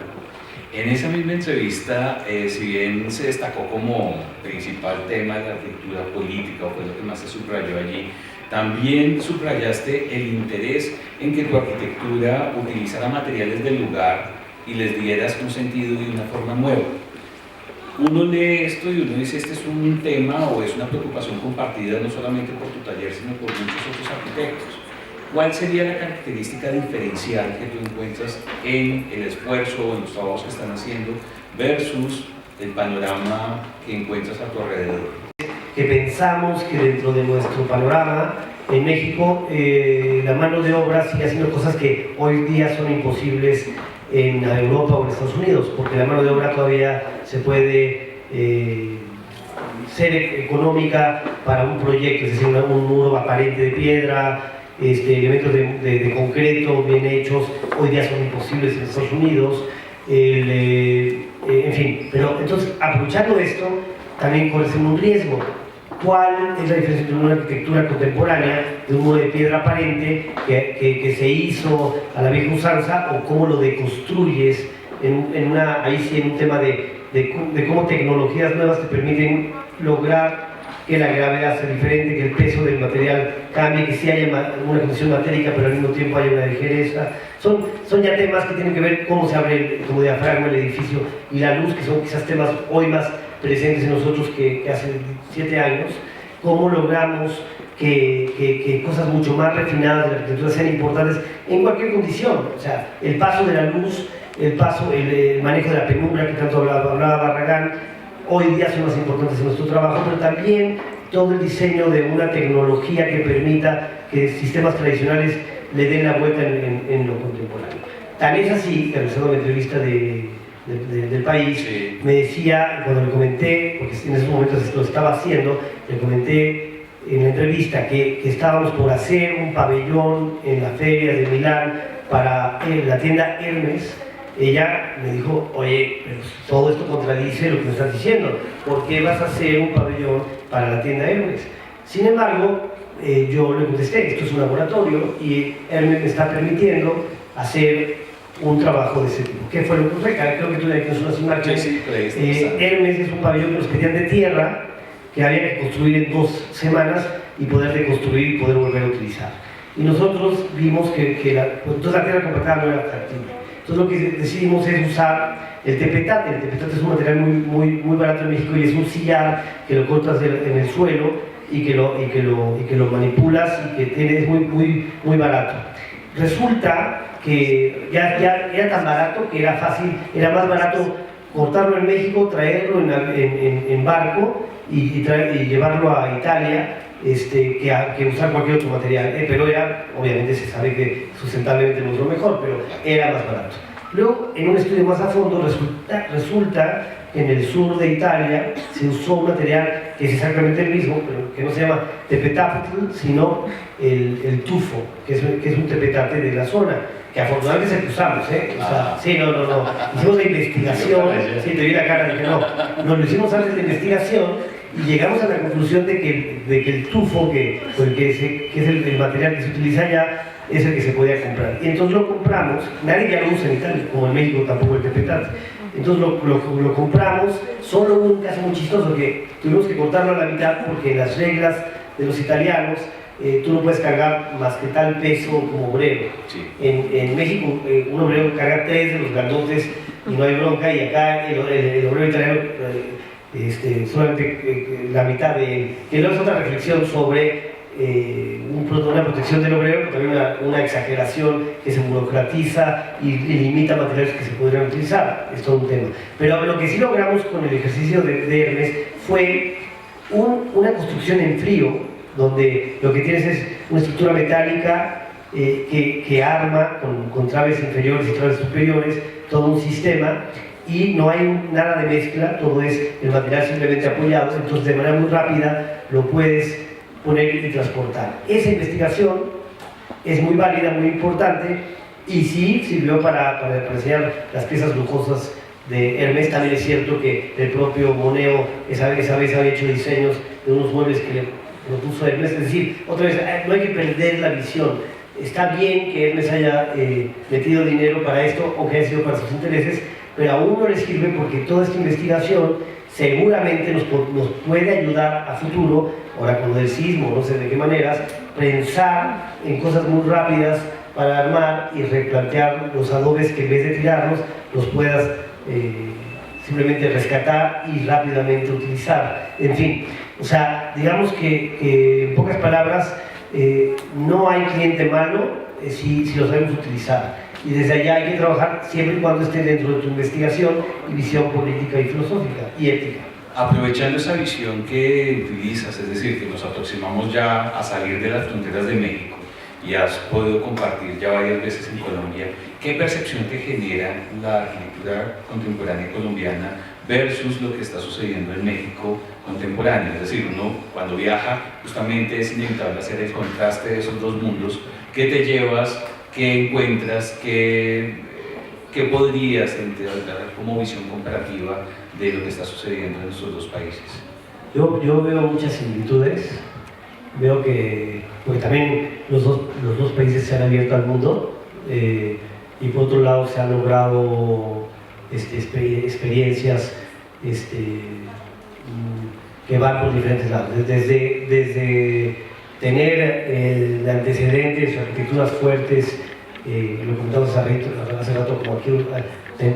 Speaker 3: En esa misma entrevista, si bien se destacó como principal tema de la arquitectura política, o fue lo que más se subrayó allí, también subrayaste el interés en que tu arquitectura utilizara materiales del lugar y les dieras un sentido y una forma nueva. Uno lee esto y uno dice, este es un tema o es una preocupación compartida no solamente por tu taller, sino por muchos otros arquitectos. ¿Cuál sería la característica diferencial que tú encuentras en el esfuerzo o en los trabajos que están haciendo versus el panorama que encuentras a tu alrededor?
Speaker 1: Que pensamos que dentro de nuestro panorama en México la mano de obra sigue haciendo cosas que hoy día son imposibles en Europa o en Estados Unidos, porque la mano de obra todavía se puede ser económica para un proyecto, es decir, un muro aparente de piedra, elementos de concreto bien hechos, hoy día son imposibles en Estados Unidos, en fin, pero entonces aprovechando esto también corres un riesgo. ¿Cuál es la diferencia entre una arquitectura contemporánea de un muro de piedra aparente que se hizo a la vieja usanza o cómo lo deconstruyes ahí sí en un tema de cómo tecnologías nuevas te permiten lograr que la gravedad sea diferente, que el peso del material cambie, que sí haya una condición matérica pero al mismo tiempo haya una ligereza? Son ya temas que tienen que ver cómo se abre como diafragma el edificio y la luz, que son quizás temas hoy más presentes en nosotros que hace 7 años. Cómo logramos que cosas mucho más refinadas de la arquitectura sean importantes en cualquier condición. O sea, el paso de la luz, el manejo de la penumbra que tanto hablaba Barragán, hoy día son más importantes en nuestro trabajo, pero también todo el diseño de una tecnología que permita que sistemas tradicionales le den la vuelta en lo contemporáneo. Tan es así que realizando la entrevista del País, sí, me decía, cuando le comenté, porque en esos momentos lo estaba haciendo, le comenté en la entrevista que estábamos por hacer un pabellón en la feria de Milán para la tienda Hermes. Ella me dijo, oye, pero todo esto contradice lo que me estás diciendo, ¿por qué vas a hacer un pabellón para la tienda Hermes? Sin embargo, yo le contesté, esto es un laboratorio y Hermes me está permitiendo hacer un trabajo de ese tipo. ¿Qué fue lo que fue? Creo que tú ya tienes unas imágenes.
Speaker 3: Sí,
Speaker 1: Hermes es un pabellón que nos pedían de tierra, que había que construir en 2 semanas y poder reconstruir y poder volver a utilizar. Y nosotros vimos que entonces la tierra compactada no era atractiva. Entonces lo que decidimos es usar el tepetate. El tepetate es un material muy barato en México y es un sillar que lo cortas en el suelo y que lo manipulas y que es muy barato. Resulta que ya era tan barato que era fácil, era más barato cortarlo en México, traerlo en barco y llevarlo a Italia que usar cualquier otro material. Pero obviamente se sabe que sustentablemente no es lo mejor, pero era más barato. Luego, en un estudio más a fondo, resulta que en el sur de Italia se usó un material que es exactamente el mismo, pero que no se llama tepetate, sino el tufo, que es un tepetate de la zona, que afortunadamente es el que usamos, O sea, sí, no. Hicimos la investigación, sí, te vi la cara, dije no, lo hicimos antes de la investigación y llegamos a la conclusión de que el tufo, que es el material que se utiliza allá, es el que se podía comprar. Y entonces lo compramos, nadie ya lo usa en Italia, como en México tampoco el tepetate. Entonces lo compramos, solo hubo un caso muy chistoso que tuvimos que cortarlo a la mitad porque las reglas de los italianos tú no puedes cargar más que tal peso como obrero.
Speaker 3: Sí.
Speaker 1: En México un obrero carga 3 de los grandotes y no hay bronca, y acá el obrero italiano solamente la mitad de él. Que luego es otra reflexión sobre una protección del obrero, pero también una exageración que se burocratiza y limita materiales que se podrían utilizar. Es todo un tema. Pero lo que sí logramos con el ejercicio de Hermes fue una construcción en frío, donde lo que tienes es una estructura metálica que arma con traves inferiores y traves superiores todo un sistema, y no hay nada de mezcla, todo es el material simplemente apoyado, entonces de manera muy rápida lo puedes poner y transportar. Esa investigación es muy válida, muy importante, y sí sirvió para enseñar las piezas lujosas de Hermes. También es cierto que el propio Moneo esa vez había hecho diseños de unos muebles que le propuso Hermes. Es decir, otra vez, no hay que perder la visión. Está bien que Hermes haya metido dinero para esto, o que haya sido para sus intereses, pero a uno le sirve porque toda esta investigación seguramente nos puede ayudar a futuro, ahora con lo del sismo, no sé de qué maneras, pensar en cosas muy rápidas para armar y replantear los adobes, que en vez de tirarlos los puedas simplemente rescatar y rápidamente utilizar. En fin, o sea, digamos que en pocas palabras, no hay cliente malo si lo sabemos utilizar. Y desde allá hay que trabajar siempre y cuando esté dentro de tu investigación y visión política y filosófica y ética.
Speaker 3: Aprovechando esa visión que utilizas, es decir, que nos aproximamos ya a salir de las fronteras de México y has podido compartir ya varias veces en Colombia, ¿qué percepción te genera la arquitectura contemporánea colombiana versus lo que está sucediendo en México contemporáneo? Es decir, uno cuando viaja justamente es inevitable hacer el contraste de esos dos mundos. ¿Qué te llevas? ¿Qué encuentras? ¿Qué podrías entender como visión comparativa de lo que está sucediendo en estos dos países?
Speaker 1: Yo veo muchas similitudes. Veo que porque también los dos países se han abierto al mundo, y por otro lado se han logrado experiencias que van por diferentes lados. Desde tener el antecedentes, arquitecturas fuertes, lo comentamos hace rato, como aquí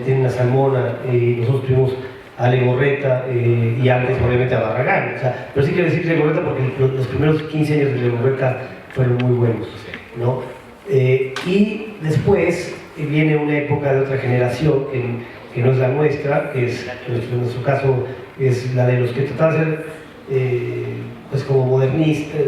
Speaker 1: tiene una Salmona, y nosotros tuvimos a Legorreta, y antes obviamente a Barragán. O sea, pero sí quiero decir Legorreta porque los primeros 15 años de Legorreta fueron muy buenos, ¿no? Y después viene una época de otra generación que no es la nuestra, que es, en nuestro caso es la de los que trataban de ser pues como modernistas,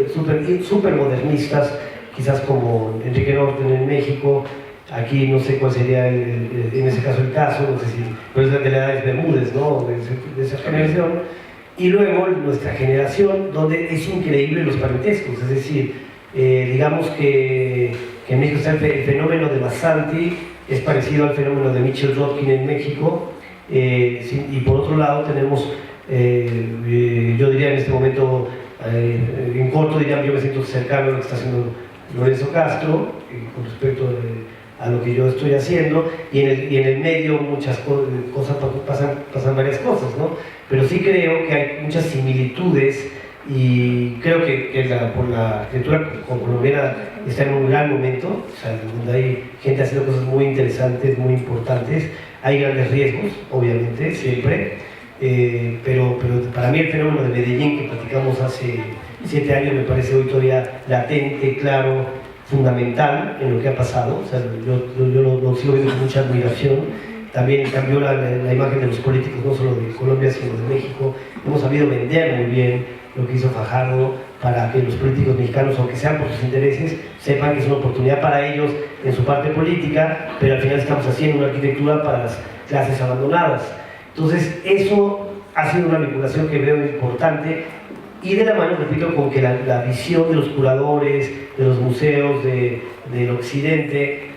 Speaker 1: super modernistas, quizás como Enrique Norten en México. Aquí no sé cuál sería en ese caso el caso, no sé si, pero es de la edad de Bermúdez, ¿no? De esa generación. Y luego nuestra generación, donde es increíble los parentescos, es decir, digamos que en México está el fenómeno de Massanti, es parecido al fenómeno de Mitchell Rodkin en México, y por otro lado tenemos, yo diría en este momento, en corto diría, yo me siento cercano a lo que está haciendo Lorenzo Castro, con respecto a lo que yo estoy haciendo, y en el medio muchas cosas pasan varias cosas, ¿no? Pero sí creo que hay muchas similitudes, y creo que por la arquitectura colombiana está en un gran momento, o sea, donde hay gente haciendo cosas muy interesantes, muy importantes. Hay grandes riesgos, obviamente, siempre, pero para mí el fenómeno de Medellín que platicamos hace 7 años me parece hoy todavía latente, claro, fundamental en lo que ha pasado. O sea, yo lo sigo viendo con mucha admiración. También cambió la imagen de los políticos, no solo de Colombia, sino de México. Hemos sabido vender muy bien lo que hizo Fajardo para que los políticos mexicanos, aunque sean por sus intereses, sepan que es una oportunidad para ellos en su parte política, pero al final estamos haciendo una arquitectura para las clases abandonadas. Entonces, eso ha sido una vinculación que veo importante, y de la mano, repito, con que la visión de los curadores, de los museos del occidente,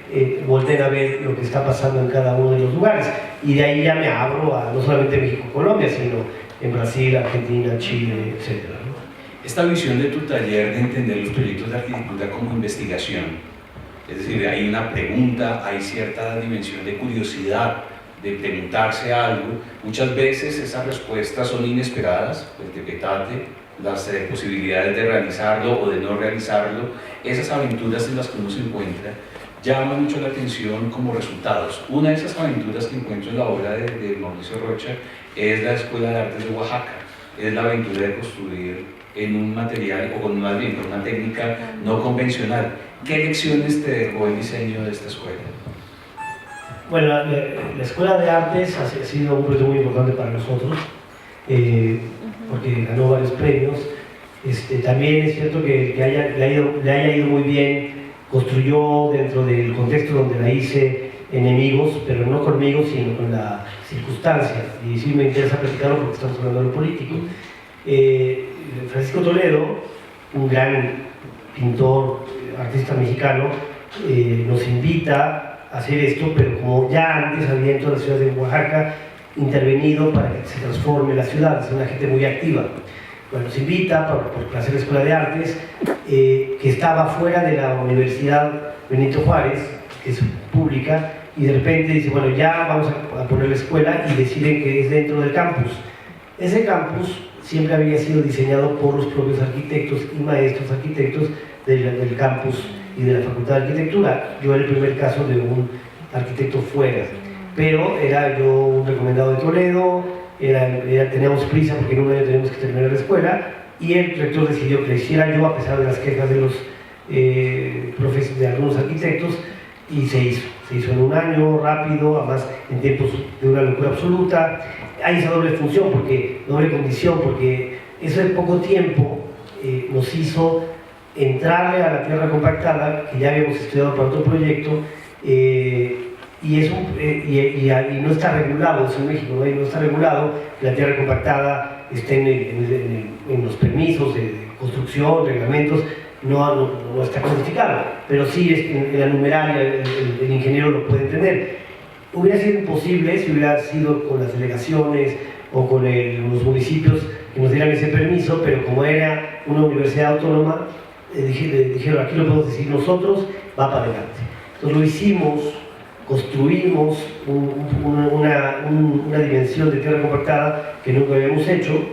Speaker 1: volteen a ver lo que está pasando en cada uno de los lugares. Y de ahí ya me abro a no solamente México-Colombia, sino en Brasil, Argentina, Chile, etc., ¿no?
Speaker 3: Esta visión de tu taller de entender los proyectos de arquitectura como investigación, es decir, hay una pregunta, hay cierta dimensión de curiosidad, de preguntarse algo. Muchas veces esas respuestas son inesperadas, el tepetate, las posibilidades de realizarlo o de no realizarlo, esas aventuras en las que uno se encuentra, llama mucho la atención como resultados. Una de esas aventuras que encuentro en la obra de Mauricio Rocha es la Escuela de Artes de Oaxaca. Es la aventura de construir en un material, o con más bien con una técnica no convencional. ¿Qué lecciones te dejó el diseño de esta escuela?
Speaker 1: Bueno, la Escuela de Artes ha sido un proyecto muy importante para nosotros, porque ganó varios premios. También es cierto que le haya ido muy bien. Construyó dentro del contexto donde la hice enemigos, pero no conmigo, sino con la circunstancia. Y sí me interesa platicarlo porque estamos hablando de lo político. Francisco Toledo, un gran pintor, artista mexicano, nos invita a hacer esto, pero como ya antes había en toda la ciudad de Oaxaca intervenido para que se transforme la ciudad, es una gente muy activa. Bueno, nos invita para hacer la Escuela de Artes, que estaba fuera de la Universidad Benito Juárez, que es pública, y de repente dice, bueno, ya vamos a poner la escuela, y deciden que es dentro del campus. Ese campus siempre había sido diseñado por los propios arquitectos y maestros arquitectos del campus y de la Facultad de Arquitectura. Yo era el primer caso de un arquitecto fuera, pero era yo un recomendado de Toledo. Teníamos prisa porque en un año teníamos que terminar la escuela, y el rector decidió que la hiciera yo a pesar de las quejas de los de algunos arquitectos, y se hizo en un año rápido, además en tiempos de una locura absoluta. Hay esa doble función, doble condición, porque eso de poco tiempo nos hizo entrarle a la tierra compactada, que ya habíamos estudiado para otro proyecto, y no está regulado, eso en México, ¿no? No está regulado que la tierra compactada esté en los permisos de construcción, reglamentos, no está codificado, pero sí en la numeralia el ingeniero lo puede entender. Hubiera sido imposible si hubiera sido con las delegaciones o con los municipios que nos dieran ese permiso, pero como era una universidad autónoma, dijeron, aquí lo podemos decir nosotros, va para adelante. Entonces lo hicimos. Construimos una dimensión de tierra compactada que nunca habíamos hecho,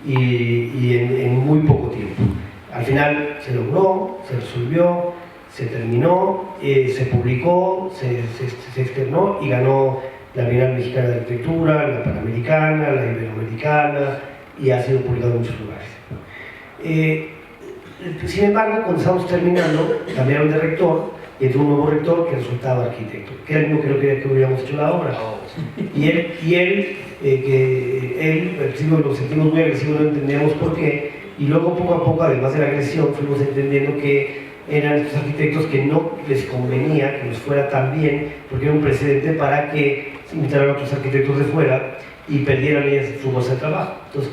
Speaker 1: y en muy poco tiempo. Al final se logró, se resolvió, se terminó, se publicó, se externó y ganó la Bienal Mexicana de Arquitectura, la Panamericana, la Iberoamericana, y ha sido publicado en muchos lugares. Sin embargo, cuando estábamos terminando, cambiaron de rector, y entró un nuevo rector que resultaba arquitecto, que era el mismo que no quería que hubiéramos hecho la obra. Y él al principio lo sentimos muy agresivo, no entendíamos por qué, y luego poco a poco, además de la agresión, fuimos entendiendo que eran estos arquitectos que no les convenía que nos fuera tan bien, porque era un precedente para que se invitaran a otros arquitectos de fuera y perdieran ellas su bolsa de trabajo. Entonces,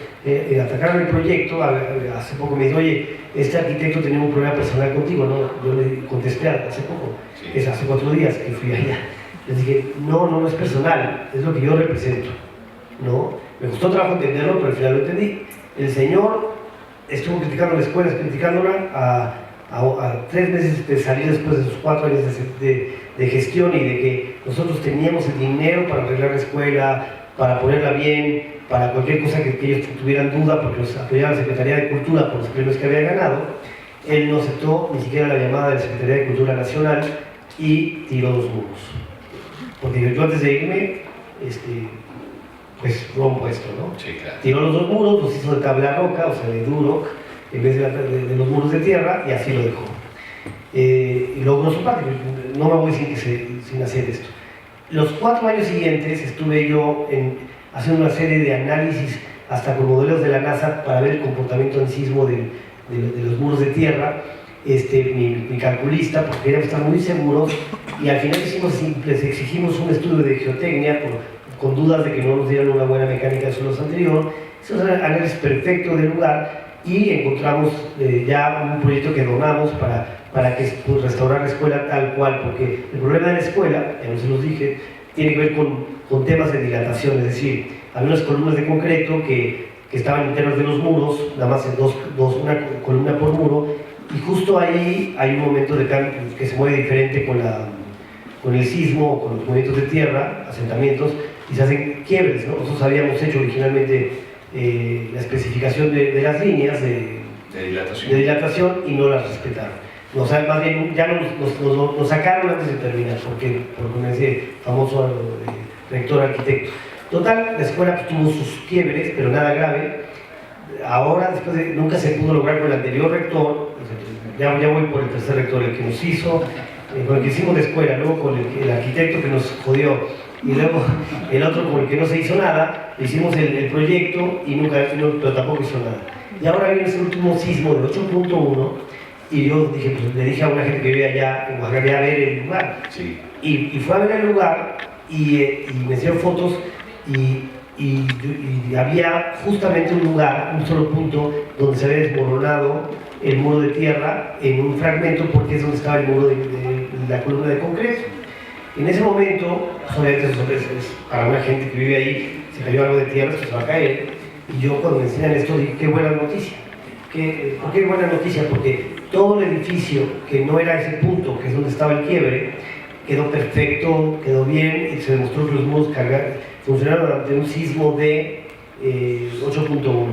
Speaker 1: atacaron el proyecto. Hace poco me dijo, oye, este arquitecto tenía un problema personal contigo, ¿no? Yo le contesté hace poco, sí. Hace 4 días que fui allá. Les dije, no es personal, es lo que yo represento, ¿no? Me costó trabajo entenderlo, pero al final lo entendí. El señor estuvo criticando la escuela, criticándola a 3 meses de salir después de sus 4 años de gestión, y de que nosotros teníamos el dinero para arreglar la escuela, para ponerla bien, para cualquier cosa que ellos tuvieran duda, porque nos apoyaba la Secretaría de Cultura por los premios que había ganado. Él no aceptó ni siquiera la llamada de la Secretaría de Cultura Nacional y tiró 2 muros. Porque yo antes de irme, pues rompo esto, ¿no? Sí, claro. Tiró los 2 muros, los hizo de tabla roca, o sea, de duroc, en vez de los muros de tierra, y así lo dejó. Y logró su parte, no me voy sin hacer esto. Los 4 años siguientes estuve yo haciendo una serie de análisis, hasta con modelos de la NASA, para ver el comportamiento en sismo de los muros de tierra. Mi calculista, porque queríamos estar muy seguros, y al final les exigimos un estudio de geotecnia con dudas de que no nos dieran una buena mecánica de suelos anterior. Eso es un análisis perfecto del lugar, y encontramos ya un proyecto que donamos para que restaurar la escuela tal cual, porque el problema de la escuela, ya no se los dije, tiene que ver con temas de dilatación, es decir, había unas columnas de concreto que estaban internas de los muros, nada más una columna por muro, y justo ahí hay un momento de cambio que se mueve diferente con el sismo o con los movimientos de tierra, asentamientos, y se hacen quiebres, ¿no? Nosotros habíamos hecho originalmente la especificación de las líneas
Speaker 3: de
Speaker 1: de dilatación y no las respetaron. Más bien, ya nos sacaron antes de terminar, porque con ese famoso rector arquitecto. Total, la escuela pues, tuvo sus quiebres, pero nada grave. Ahora, nunca se pudo lograr con el anterior rector, ya voy por el tercer rector, el que nos hizo, con el que hicimos la escuela, luego con el arquitecto que nos jodió, y luego el otro con el que no se hizo nada, hicimos el proyecto y pero tampoco hizo nada. Y ahora viene ese último sismo de 8.1 y yo dije, pues, le dije a una gente que vive allá en Oaxaca a ver el lugar.
Speaker 3: Sí.
Speaker 1: Y fue a ver el lugar y me hicieron fotos y había justamente un lugar, un solo punto, donde se había desmoronado el muro de tierra en un fragmento porque es donde estaba el muro de la columna de concreto. En ese momento, pues, obviamente eso es para una gente que vive ahí, se cayó algo de tierra, esto se va a caer. Y yo cuando me enseñan esto dije, qué buena noticia. ¿Por qué buena noticia? Porque todo el edificio, que no era ese punto, que es donde estaba el quiebre, quedó perfecto, quedó bien, y se demostró que los muros funcionaron durante un sismo de 8.1,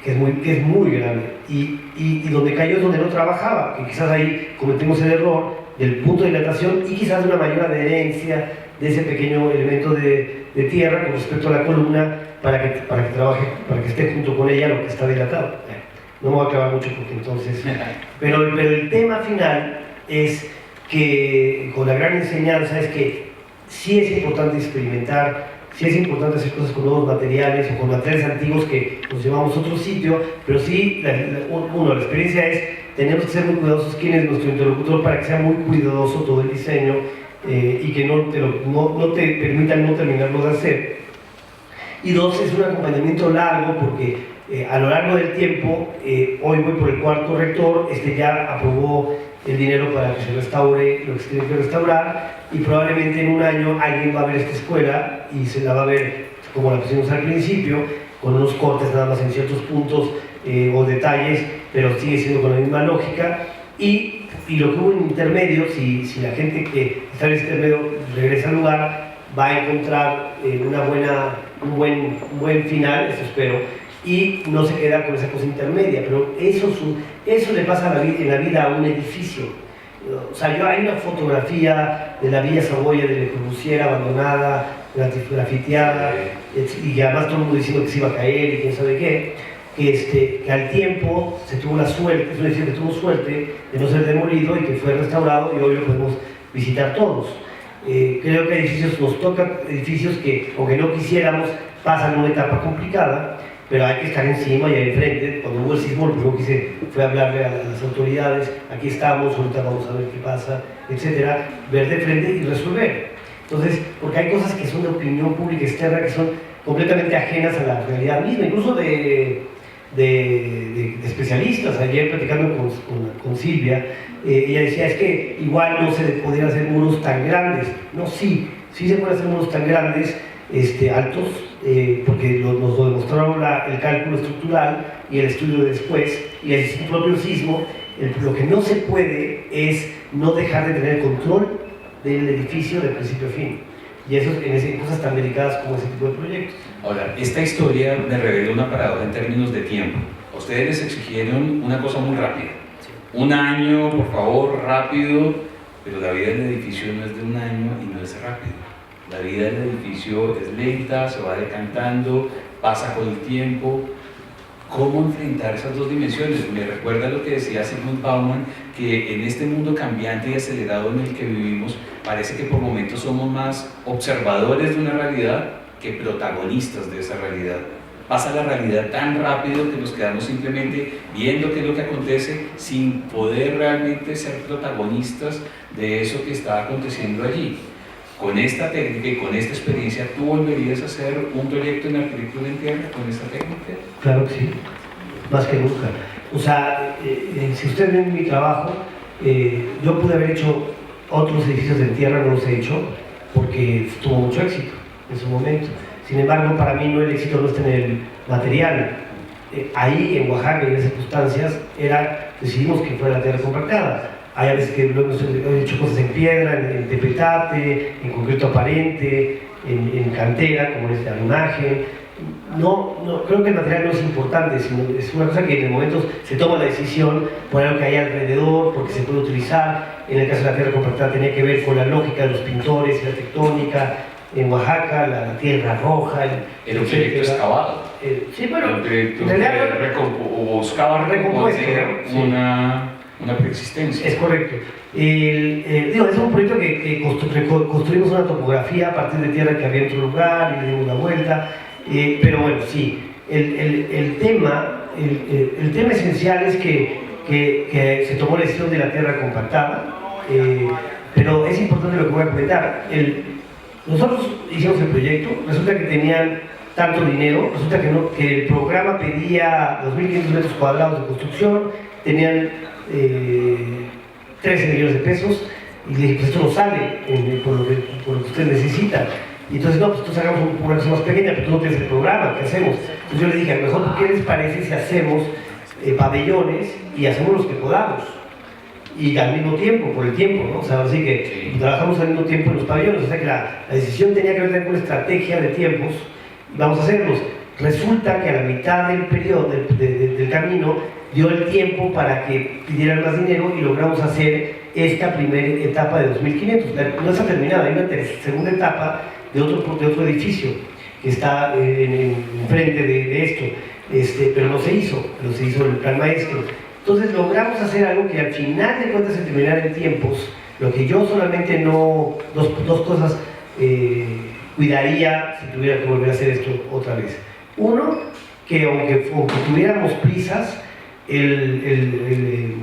Speaker 1: que es muy grande. Y donde cayó es donde no trabajaba, que quizás ahí cometimos el error del punto de dilatación y quizás una mayor adherencia de ese pequeño elemento de tierra con respecto a la columna para que trabaje, para que esté junto con ella lo que está dilatado. No me voy a acabar mucho porque entonces... Pero el tema final es que, con la gran enseñanza, es que sí es importante experimentar, sí es importante hacer cosas con nuevos materiales o con materiales antiguos que nos llevamos a otro sitio, pero sí, la experiencia es, tenemos que ser muy cuidadosos quién es nuestro interlocutor para que sea muy cuidadoso todo el diseño y que no te permitan no terminarlo de hacer. Y dos, es un acompañamiento largo porque a lo largo del tiempo, hoy voy por el cuarto rector, ya aprobó el dinero para que se restaure lo que se tiene que restaurar y probablemente en un año alguien va a ver esta escuela y se la va a ver como la pusimos al principio, con unos cortes nada más en ciertos puntos o detalles, pero sigue siendo con la misma lógica. Y lo que hubo en intermedio, si la gente que está en este intermedio regresa al lugar, va a encontrar un buen final, eso espero, y no se queda con esa cosa intermedia, pero eso le pasa en la vida a un edificio. O sea, hay una fotografía de la Villa Saboya de Le Corbusier abandonada, grafiteada, y además todo el mundo diciendo que se iba a caer y quién sabe qué, que al tiempo se tuvo la suerte, es un edificio que tuvo suerte de no ser demolido y que fue restaurado y hoy lo podemos visitar todos. Creo que nos tocan edificios que, aunque no quisiéramos, pasan una etapa complicada, pero hay que estar encima y ahí enfrente. Cuando hubo el sismo, lo primero que hice fue hablarle a las autoridades, aquí estamos, ahorita vamos a ver qué pasa, etcétera, ver de frente y resolver. Entonces, porque hay cosas que son de opinión pública externa que son completamente ajenas a la realidad misma, incluso de especialistas. Ayer platicando con Silvia, ella decía, es que igual no se podían hacer muros tan grandes. No, sí se pueden hacer muros tan grandes, altos, porque nos lo demostraron el cálculo estructural y el estudio después, y el propio sismo. Lo que no se puede es no dejar de tener control del edificio de principio a fin. Y eso en cosas tan delicadas como ese tipo de proyectos.
Speaker 3: Ahora, esta historia me revela una paradoja en términos de tiempo. A ustedes les exigieron una cosa muy rápida.
Speaker 1: Sí.
Speaker 3: Un año, por favor, rápido, pero la vida del edificio no es de un año y no es rápido. La vida del edificio es lenta, se va decantando, pasa con el tiempo. ¿Cómo enfrentar esas dos dimensiones? Me recuerda lo que decía Zygmunt Bauman, que en este mundo cambiante y acelerado en el que vivimos, parece que por momentos somos más observadores de una realidad que protagonistas de esa realidad. Pasa la realidad tan rápido que nos quedamos simplemente viendo qué es lo que acontece sin poder realmente ser protagonistas de eso que está aconteciendo allí. Con esta técnica y con esta experiencia, ¿tú volverías a hacer un proyecto en arquitectura en tierra con esta técnica?
Speaker 1: Claro que sí, más que nunca. O sea, si ustedes ven mi trabajo, yo pude haber hecho otros edificios en tierra, no los he hecho, porque tuvo mucho éxito en su momento. Sin embargo, para mí el éxito no está en el material. Ahí, en Oaxaca, en esas circunstancias, decidimos que fuera la tierra compactada. Hay a veces que luego he hecho cosas en piedra, en tepetate, en concreto aparente, en cantera, como en esta imagen. creo que el material no es importante, sino es una cosa que en el momento se toma la decisión por algo que hay alrededor, porque se puede utilizar. En el caso de la tierra compactada tenía que ver con la lógica de los pintores y la tectónica. En Oaxaca, la tierra roja.
Speaker 3: Era un proyecto excavado.
Speaker 1: Sí, bueno,
Speaker 3: Era un proyecto
Speaker 1: en realidad,
Speaker 3: o buscaba recomponer
Speaker 1: sí.
Speaker 3: una preexistencia.
Speaker 1: Es correcto. Digo, es un proyecto que construimos una topografía a partir de tierra que había en otro lugar y le dimos la vuelta. Pero bueno, sí, el tema esencial es que se tomó la decisión de la tierra compactada, pero es importante lo que voy a comentar. Nosotros hicimos el proyecto, resulta que tenían tanto dinero, resulta que el programa pedía 2.500 metros cuadrados de construcción, tenían 13 millones de pesos, y le dije, pues esto no sale por lo que usted necesita. Y entonces, no, pues entonces hagamos una cosa más pequeña, pero tú no tienes el programa, ¿qué hacemos? Entonces yo le dije, a lo mejor, ¿qué les parece si hacemos pabellones y hacemos los que podamos? Y al mismo tiempo, por el tiempo, ¿no? O sea, así que
Speaker 3: Sí.
Speaker 1: trabajamos al mismo tiempo en los pabellones, o sea que la decisión tenía que ver también con una estrategia de tiempos, y vamos a hacerlos. Resulta que a la mitad del periodo, del camino, dio el tiempo para que pidieran más dinero y logramos hacer esta primera etapa de 2.500. No está terminada, hay una segunda etapa de otro edificio que está enfrente de esto, pero no se hizo el plan maestro. Entonces logramos hacer algo que al final de cuentas, en terminar en tiempos, lo que yo solamente dos cosas cuidaría si tuviera que volver a hacer esto otra vez. Uno, que aunque tuviéramos prisas, el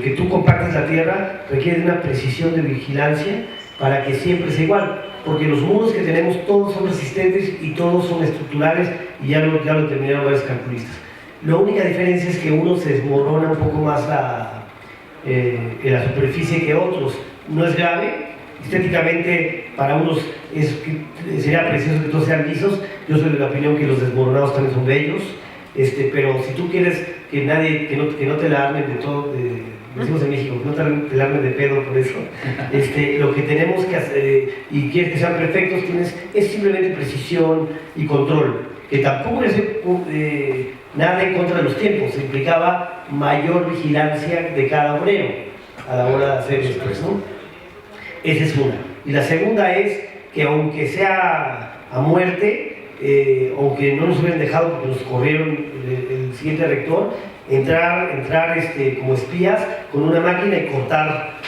Speaker 1: que tú compartas la tierra requiere de una precisión de vigilancia para que siempre sea igual, porque los muros que tenemos todos son resistentes y todos son estructurales, y ya lo determinaron varios calculistas. La única diferencia es que uno se desmorona un poco más en la superficie que otros. No es grave, estéticamente para unos sería precioso que todos sean lisos. Yo soy de la opinión que los desmoronados también son bellos, pero si tú quieres que no te la armen de todo, decimos en México, que no te la armen de pedo por eso, lo que tenemos que hacer, y quieres que sean perfectos, es simplemente precisión y control, que tampoco es nada en contra de los tiempos, implicaba mayor vigilancia de cada obrero a la hora de hacer esto, ¿no? Esa es una. Y la segunda es que aunque sea a muerte, aunque no nos hubieran dejado porque nos corrieron el siguiente rector, entrar como espías con una máquina y cortar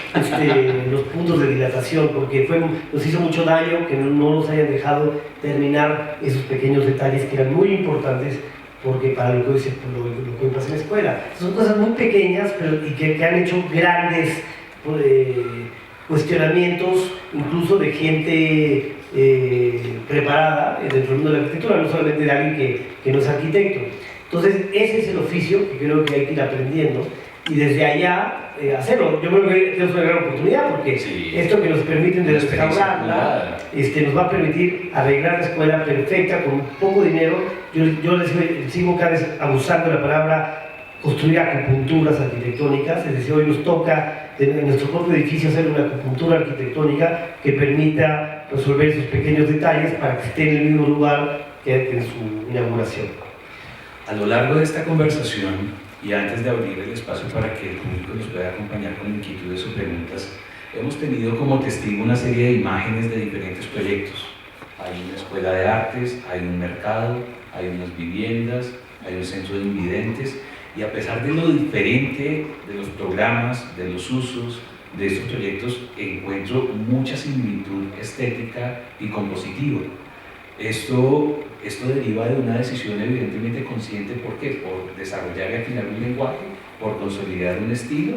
Speaker 1: los puntos de dilatación, porque nos hizo mucho daño que no nos hayan dejado terminar esos pequeños detalles que eran muy importantes, porque para lo que hoy pasa en la escuela. Son cosas muy pequeñas, pero y que han hecho grandes cuestionamientos, incluso de gente preparada dentro del mundo de la arquitectura, no solamente de alguien que no es arquitecto. Entonces, ese es el oficio que creo que hay que ir aprendiendo, y desde allá hacerlo. Yo creo que tenemos una gran oportunidad, porque
Speaker 3: Sí.
Speaker 1: esto que nos permiten de
Speaker 3: Una experiencia
Speaker 1: restaurarla, nos va a permitir arreglar la escuela perfecta con poco dinero. Yo sigo cada vez abusando de la palabra construir acupunturas arquitectónicas, es decir, hoy nos toca en nuestro propio edificio hacer una acupuntura arquitectónica que permita resolver esos pequeños detalles para que esté en el mismo lugar que en su inauguración.
Speaker 3: A lo largo de esta conversación, y antes de abrir el espacio para que el público nos pueda acompañar con inquietudes o preguntas, hemos tenido como testigo una serie de imágenes de diferentes proyectos. Hay una escuela de artes, hay un mercado, hay unas viviendas, hay un centro de invidentes, y a pesar de lo diferente de los programas, de los usos de estos proyectos, encuentro mucha similitud estética y compositiva. Esto deriva de una decisión evidentemente consciente. ¿Por qué? Por desarrollar y afinar un lenguaje, por consolidar un estilo.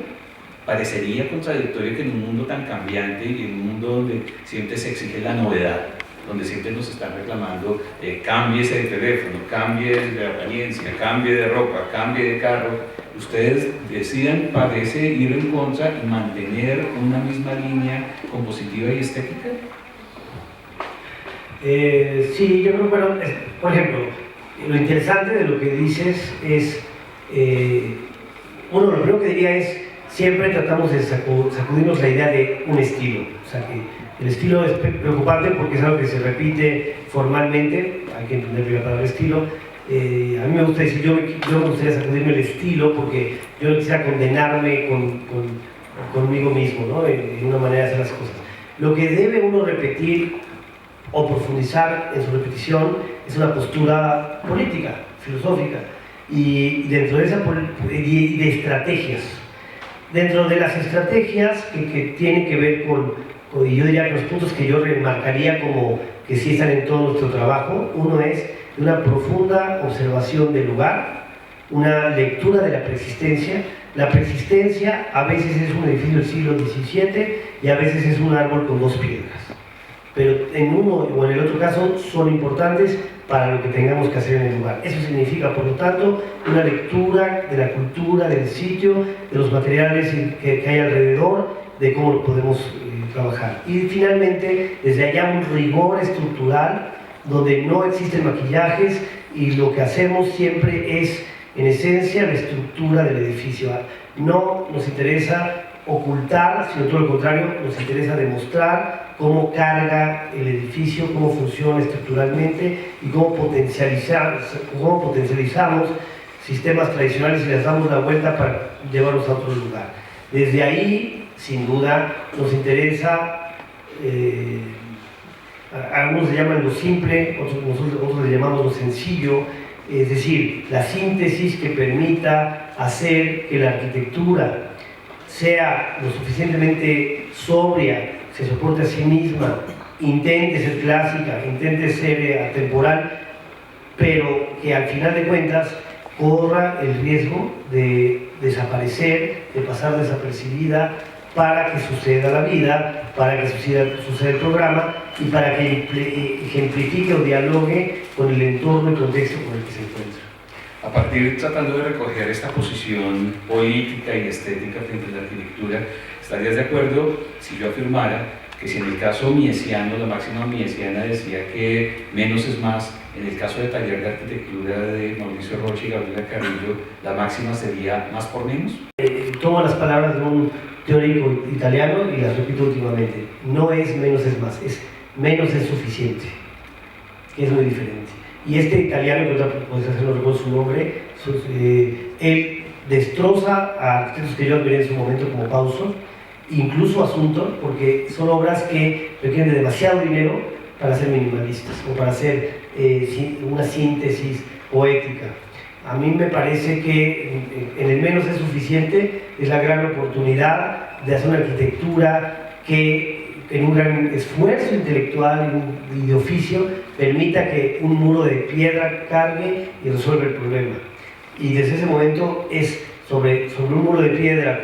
Speaker 3: Parecería contradictorio que en un mundo tan cambiante y en un mundo donde siempre se exige la novedad, donde siempre nos están reclamando cámbiese de teléfono, cambie de apariencia, cambie de ropa, cambie de carro, ustedes decidan, parece, ir en contra y mantener una misma línea compositiva y estética.
Speaker 1: Sí, yo creo, bueno, por ejemplo, lo interesante de lo que dices es, lo primero que diría es, siempre tratamos de sacudirnos la idea de un estilo. O sea, que el estilo es preocupante porque es algo que se repite formalmente, hay que entender la palabra estilo. A mí me gusta decir, yo me gustaría sacudirme el estilo porque yo no quisiera condenarme conmigo mismo, ¿no? En una manera de hacer las cosas. Lo que debe uno repetir o profundizar en su repetición es una postura política, filosófica, y dentro de esa y de estrategias. Dentro de las estrategias que tienen que ver y yo diría que los puntos que yo remarcaría como que sí están en todo nuestro trabajo, uno es una profunda observación del lugar, una lectura de la preexistencia. La preexistencia a veces es un edificio del siglo XVII y a veces es un árbol con 2 piedras. Pero en uno o en el otro caso son importantes para lo que tengamos que hacer en el lugar. Eso significa, por lo tanto, una lectura de la cultura, del sitio, de los materiales que hay alrededor, de cómo lo podemos trabajar. Y finalmente, desde allá un rigor estructural donde no existen maquillajes y lo que hacemos siempre es, en esencia, la estructura del edificio. No nos interesa ocultar, sino todo lo contrario, nos interesa demostrar cómo carga el edificio, cómo funciona estructuralmente y cómo potencializamos sistemas tradicionales y les damos la vuelta para llevarlos a otro lugar. Desde ahí, sin duda, nos interesa, algunos le llaman lo simple, otros le llamamos lo sencillo, es decir, la síntesis que permita hacer que la arquitectura sea lo suficientemente sobria, se soporte a sí misma, intente ser clásica, intente ser atemporal, pero que al final de cuentas corra el riesgo de desaparecer, de pasar desapercibida para que suceda la vida, para que suceda el programa y para que ejemplifique o dialogue con el entorno y contexto con el que se encuentra.
Speaker 3: A partir, tratando de recoger esta posición política y estética frente a la arquitectura, ¿estarías de acuerdo si yo afirmara que si en el caso miesiano, la máxima miesiana decía que menos es más, en el caso de taller de arquitectura de Mauricio Rocha y Gabriela Carrillo, la máxima sería más por menos?
Speaker 1: Tomo las palabras de un teórico italiano y las repito últimamente. No es menos es más, es menos es suficiente, que es muy diferente. Y este italiano, que puedes hacer, no recuerdo su nombre, él destroza a arquitectos que yo admiré en su momento como Pauso, incluso Asunto, porque son obras que requieren de demasiado dinero para ser minimalistas o para hacer una síntesis poética. A mí me parece que en el menos es suficiente es la gran oportunidad de hacer una arquitectura que en un gran esfuerzo intelectual y de oficio permita que un muro de piedra cargue y resuelva el problema. Y desde ese momento es sobre un muro de piedra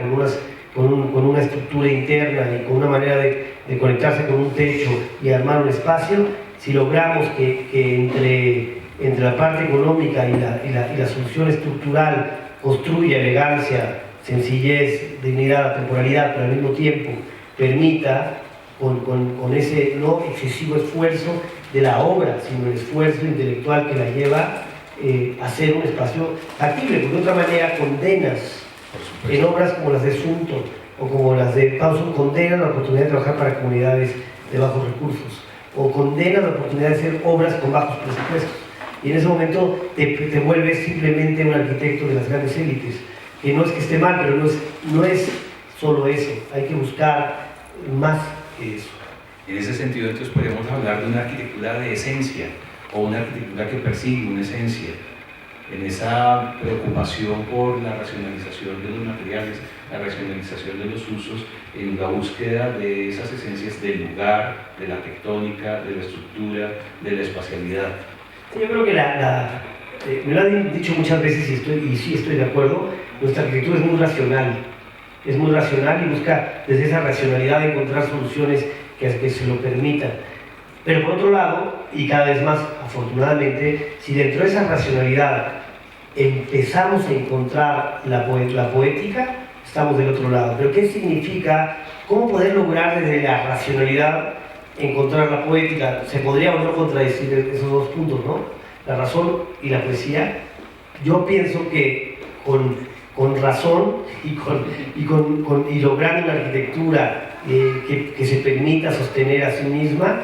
Speaker 1: con una estructura interna y con una manera de conectarse con un techo y armar un espacio, si logramos que entre la parte económica y la solución estructural construya elegancia, sencillez, dignidad, temporalidad, pero al mismo tiempo permita con ese no excesivo esfuerzo de la obra, sino el esfuerzo intelectual que la lleva a ser un espacio factible, porque de otra manera condenas en obras como las de Sunto o como las de Pauso, condenas la oportunidad de trabajar para comunidades de bajos recursos o condenas la oportunidad de hacer obras con bajos presupuestos. Y en ese momento te vuelves simplemente un arquitecto de las grandes élites, que no es que esté mal, pero no es solo eso, hay que buscar más que eso.
Speaker 3: En ese sentido, entonces, podríamos hablar de una arquitectura de esencia o una arquitectura que persigue una esencia, en esa preocupación por la racionalización de los materiales, la racionalización de los usos, en la búsqueda de esas esencias del lugar, de la tectónica, de la estructura, de la espacialidad.
Speaker 1: Yo creo que me lo han dicho muchas veces y sí estoy de acuerdo, nuestra arquitectura es muy racional y busca desde esa racionalidad encontrar soluciones que se lo permitan. Pero por otro lado, y cada vez más afortunadamente, si dentro de esa racionalidad empezamos a encontrar la poética, estamos del otro lado. Pero ¿qué significa? ¿Cómo poder lograr desde la racionalidad encontrar la poética? Se podría o no contradecir esos dos puntos, ¿no? La razón y la poesía. Yo pienso que con con razón y logrando una arquitectura que se permita sostener a sí misma,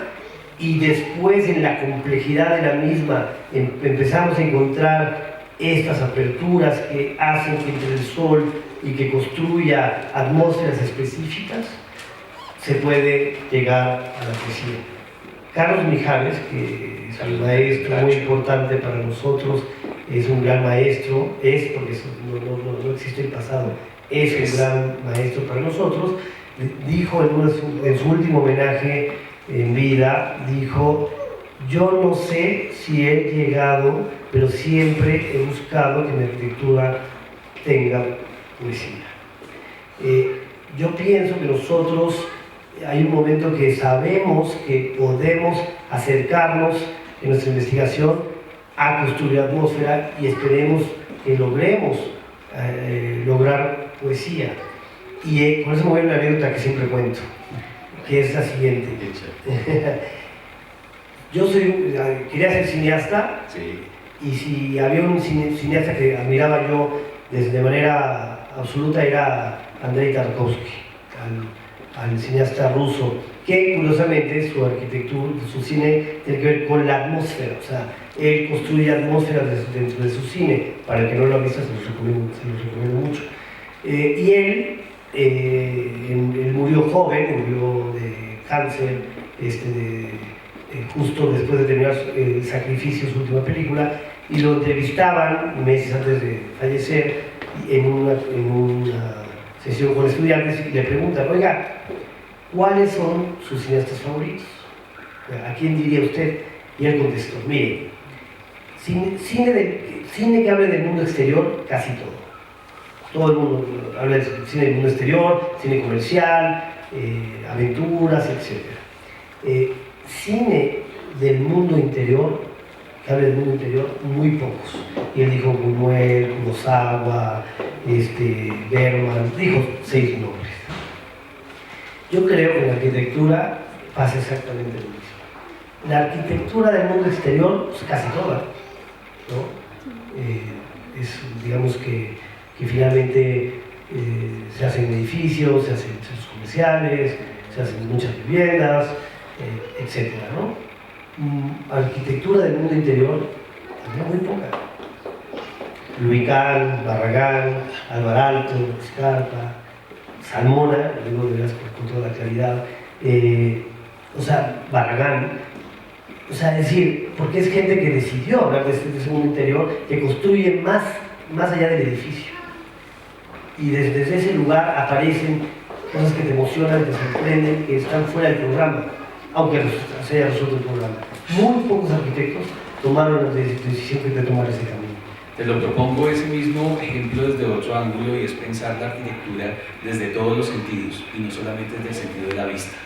Speaker 1: y después en la complejidad de la misma empezamos a encontrar estas aperturas que hacen que entre el sol y que construya atmósferas específicas, se puede llegar a la poesía. Carlos Mijares, que es un maestro muy importante para nosotros, es un gran maestro, porque no existe el pasado, es un gran maestro para nosotros. Dijo en su último homenaje en vida, dijo: yo no sé si he llegado, pero siempre he buscado que mi arquitectura tenga poesía. Yo pienso que nosotros hay un momento que sabemos que podemos acercarnos en nuestra investigación a construir atmósfera, y esperemos que logremos lograr poesía. Y por eso me voy a una anécdota que siempre cuento, que es la siguiente. Yo quería ser cineasta,
Speaker 3: Sí.
Speaker 1: y si había un cineasta que admiraba yo de manera absoluta, era Andrei Tarkovsky, al cineasta ruso, que curiosamente su arquitectura, su cine tiene que ver con la atmósfera. O sea, él construye atmósferas dentro de su cine. Para el que no lo ha visto, se los recomiendo mucho. Y él murió joven, murió de cáncer, justo después de terminar El Sacrificio, su última película, y lo entrevistaban meses antes de fallecer en una sesión con estudiantes, y le preguntan: oiga, ¿cuáles son sus cineastas favoritos? ¿A quién diría usted? Y él contestó: mire, cine que hable del mundo exterior, casi todo. Todo el mundo habla de cine del mundo exterior, cine comercial, aventuras, etc. Cine del mundo interior, que hable del mundo interior, muy pocos. Y él dijo Buñuel, Kurosawa, Bergman, dijo 6 nombres. Yo creo que en la arquitectura pasa exactamente lo mismo. La arquitectura del mundo exterior, pues casi toda, ¿no? Digamos que finalmente se hacen edificios, se hacen centros comerciales, se hacen muchas viviendas, etc., ¿no? Arquitectura del mundo interior, también muy poca. Luicán, Barragán, Alvaralto, Escarpa, Salmona, lo digo de veras con toda la claridad, Barragán, es decir, porque es gente que decidió hablar de ese mundo interior, que construye más allá del edificio. Y desde ese lugar aparecen cosas que te emocionan, que te sorprenden, que están fuera del programa, aunque se haya resuelto el programa. Muy pocos arquitectos tomaron la decisión de tomar ese camino.
Speaker 3: Te lo propongo ese mismo ejemplo desde otro ángulo, y es pensar la arquitectura desde todos los sentidos y no solamente desde el sentido de la vista.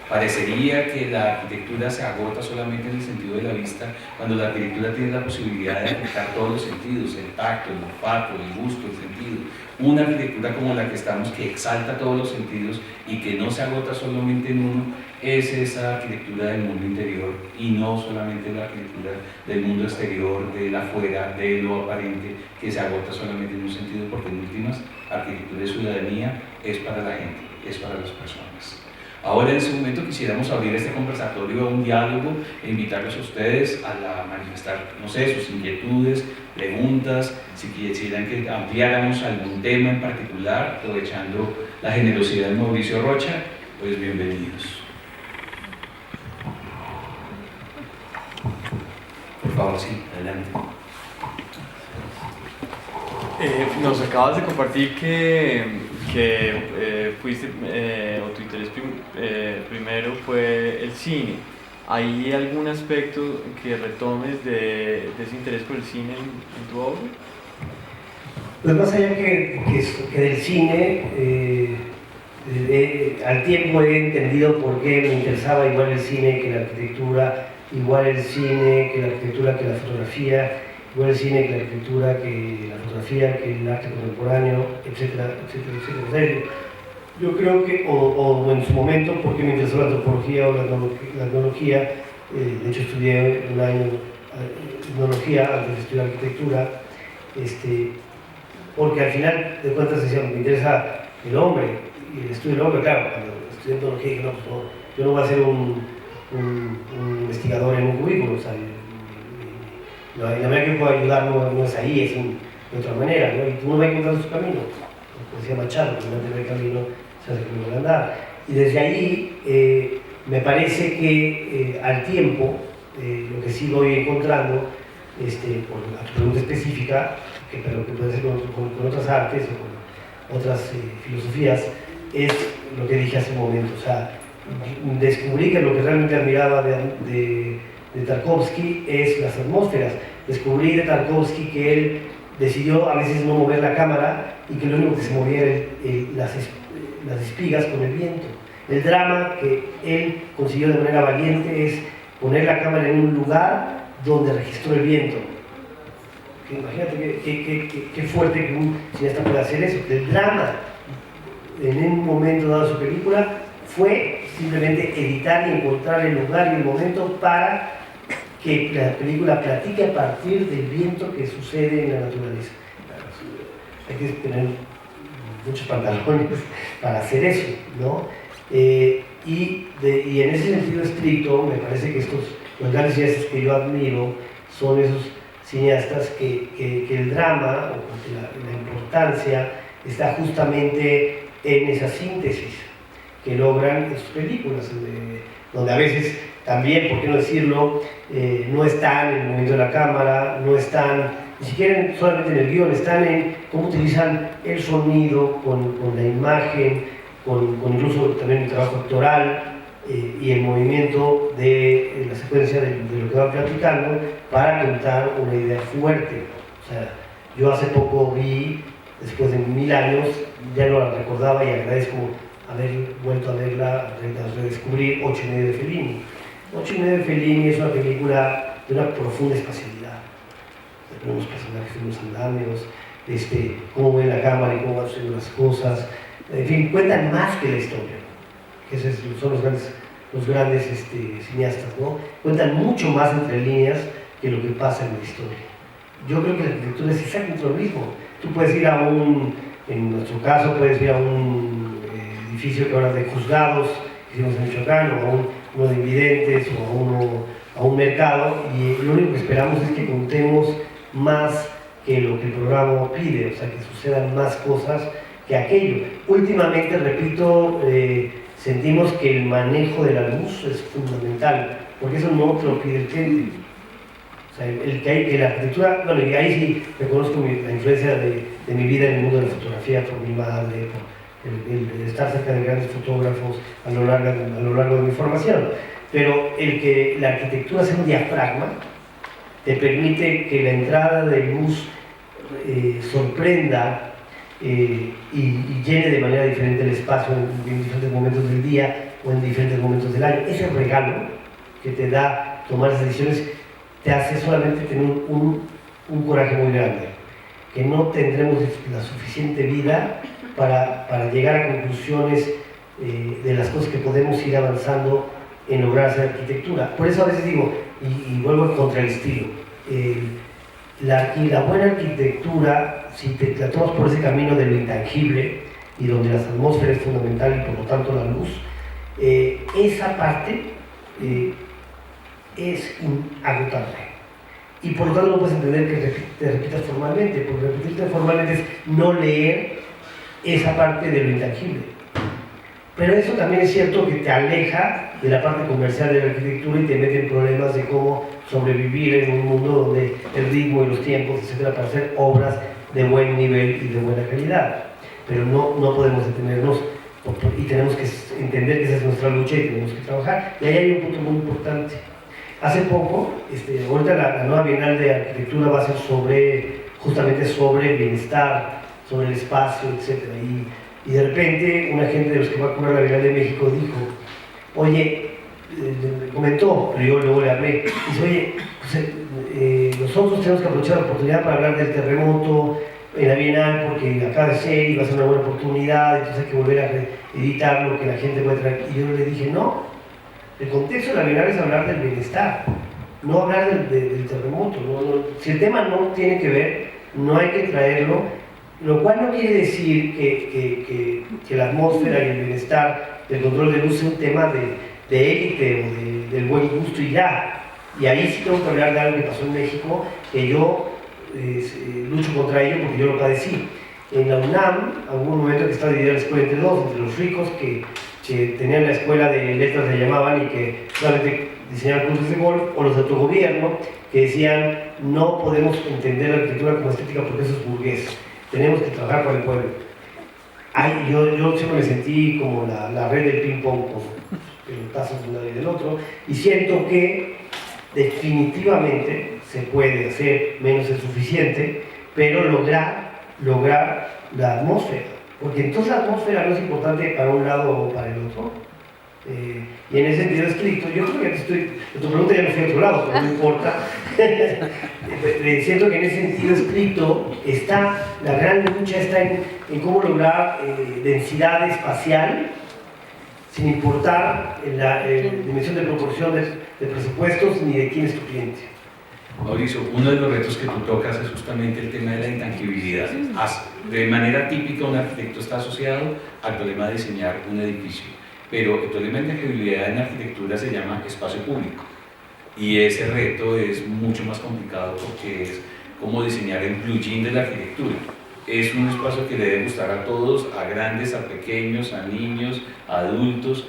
Speaker 3: Parecería que la arquitectura se agota solamente en el sentido de la vista, cuando la arquitectura tiene la posibilidad de afectar todos los sentidos: el tacto, el olfato, el gusto, el sentido. Una arquitectura como la que estamos, que exalta todos los sentidos y que no se agota solamente en uno, es esa arquitectura del mundo interior, y no solamente la arquitectura del mundo exterior, del afuera, de lo aparente, que se agota solamente en un sentido, porque en últimas, arquitectura de ciudadanía es para la gente, es para las personas. Ahora en este momento quisiéramos abrir este conversatorio a un diálogo e invitarlos a ustedes a manifestar, no sé, sus inquietudes, preguntas, si quisieran que ampliáramos algún tema en particular, aprovechando la generosidad de Mauricio Rocha, pues bienvenidos. Por favor, sí, adelante.
Speaker 6: Nos acabas de compartir que fuiste, o tu interés primero fue el cine. ¿Hay algún aspecto que retomes de ese interés por el cine en tu obra?
Speaker 1: Pues más allá que del cine, al tiempo he entendido por qué me interesaba igual el cine que la arquitectura, igual el cine que la arquitectura que la fotografía, igual el cine que la arquitectura que la fotografía, que el arte contemporáneo, etcétera, etcétera, etcétera. Yo creo que, o en su momento, porque me interesó la antropología o la etnología, de hecho estudié un año etnología antes de estudiar arquitectura, porque al final de cuentas decía, me interesa el hombre y el estudio del hombre. Claro, cuando estudié ontología dije, no, pues no, yo no voy a ser un investigador en un cubículo, o sea, la manera que puedo ayudar no es ahí, es de otra manera, ¿no? Y uno va encontrando su camino, como decía Machado, que no hay camino, se hace camino de andar. Y desde ahí me parece que al tiempo, lo que sí voy encontrando, por la pregunta específica, pero que puede ser con otras artes o con otras filosofías, es lo que dije hace un momento. O sea, descubrí que lo que realmente admiraba de Tarkovsky es las atmósferas. Descubrí de Tarkovsky que él decidió a veces no mover la cámara y que lo único que se movía era las espigas con el viento. El drama que él consiguió de manera valiente es poner la cámara en un lugar donde registró el viento. Que imagínate qué fuerte que un cineasta pueda hacer eso. El drama, en un momento dado de su película, fue simplemente editar y encontrar el lugar y el momento para que la película platique a partir del viento que sucede en la naturaleza. Hay que tener muchos pantalones para hacer eso, ¿no? Y en ese sentido estricto, me parece que los grandes cineastas que yo admiro son esos cineastas que el drama, o la importancia, está justamente en esa síntesis que logran en sus películas, donde a veces también, por qué no decirlo, no están en el movimiento de la cámara, no están ni siquiera solamente en el guión, están en cómo utilizan el sonido con la imagen, con incluso también el trabajo actoral y el movimiento de la secuencia de lo que van platicando para contar una idea fuerte. O sea, yo hace poco vi, después de 1000 años, ya no la recordaba y agradezco haber vuelto a verla, a redescubrir 8,5 de Fellini. 8,5 de Fellini es una película de una profunda espacialidad. Tenemos personajes en los andamios, cómo ven la cámara y cómo van sucediendo las cosas. En fin, cuentan más que la historia, que esos son los grandes cineastas, ¿no? Cuentan mucho más entre líneas que lo que pasa en la historia. Yo creo que la arquitectura es exactamente lo mismo. Tú puedes ir en nuestro caso, puedes ir a un edificio que ahora de juzgados, que hicimos en Michoacán, o a uno de invidentes, o a un mercado, y lo único que esperamos es que contemos más que lo que el programa pide, o sea, que sucedan más cosas que aquello. Últimamente, repito, sentimos que el manejo de la luz es fundamental, porque eso no te lo pide el cliente. O sea, que la arquitectura, bueno, y ahí sí reconozco la influencia de mi vida en el mundo de la fotografía por mi madre, por el estar cerca de grandes fotógrafos a lo largo de mi formación. Pero el que la arquitectura sea un diafragma te permite que la entrada de luz sorprenda y llene de manera diferente el espacio en diferentes momentos del día o en diferentes momentos del año. Ese regalo que te da tomar esas decisiones te hace solamente tener un coraje muy grande, que no tendremos la suficiente vida para llegar a conclusiones de las cosas que podemos ir avanzando en lograr hacer arquitectura. Por eso a veces digo, y vuelvo contra el estilo, la buena arquitectura, si la tomas por ese camino de lo intangible y donde las atmósferas es fundamental y por lo tanto la luz, esa parte es inagotable. Y por lo tanto no puedes entender que te repitas formalmente, porque repetirte formalmente es no leer esa parte de lo intangible. Pero eso también es cierto que te aleja de la parte comercial de la arquitectura y te mete en problemas de cómo sobrevivir en un mundo donde el ritmo y los tiempos, etcétera, para hacer obras de buen nivel y de buena calidad. Pero no podemos detenernos y tenemos que entender que esa es nuestra lucha y tenemos que trabajar. Y ahí hay un punto muy importante. Hace poco, ahorita la nueva Bienal de Arquitectura va a ser justamente sobre el bienestar, sobre el espacio, etcétera. Y de repente, una gente de los que va a cubrir la Bienal de México dijo, oye, me comentó, pero yo luego le hablé, dice, oye, pues, nosotros tenemos que aprovechar la oportunidad para hablar del terremoto en la Bienal, porque acaba de ser y va a ser una buena oportunidad, entonces hay que volver a editar lo que la gente puede traer. Y yo le dije, no, el contexto de la Bienal es hablar del bienestar, no hablar del terremoto. Si el tema no tiene que ver, no hay que traerlo Lo cual no quiere decir que la atmósfera y el bienestar del control de luz sea un tema de élite o del buen gusto y ya. Y ahí sí tengo que hablar de algo que pasó en México, que yo lucho contra ello porque yo lo padecí. En la UNAM, hubo un momento que estaba dividida la escuela entre dos, entre los ricos que tenían la escuela de letras, le llamaban, y que solamente diseñaban clubes de golf, o los de autogobierno, que decían, no podemos entender la arquitectura como estética porque eso es burgués, tenemos que trabajar para el pueblo. Ay, yo siempre me sentí como la red del ping-pong, con pelotazos de un lado y del otro, y siento que definitivamente se puede hacer, menos es suficiente, pero lograr la atmósfera, porque entonces la atmósfera no es importante para un lado o para el otro. Y en ese sentido estricto, yo creo que tu pregunta ya no fui a otro lado, pero no importa. Siento que en ese sentido estricto está la gran lucha está en cómo lograr densidad espacial sin importar la dimensión de proporción de presupuestos ni de quién es tu cliente.
Speaker 3: Mauricio, uno de los retos que tú tocas es justamente el tema de la intangibilidad. De manera típica, un arquitecto está asociado al problema de diseñar un edificio, pero el problema de intangibilidad en arquitectura se llama espacio público, y ese reto es mucho más complicado porque es como diseñar el blue jean de la arquitectura. Es un espacio que le debe gustar a todos, a grandes, a pequeños, a niños, a adultos,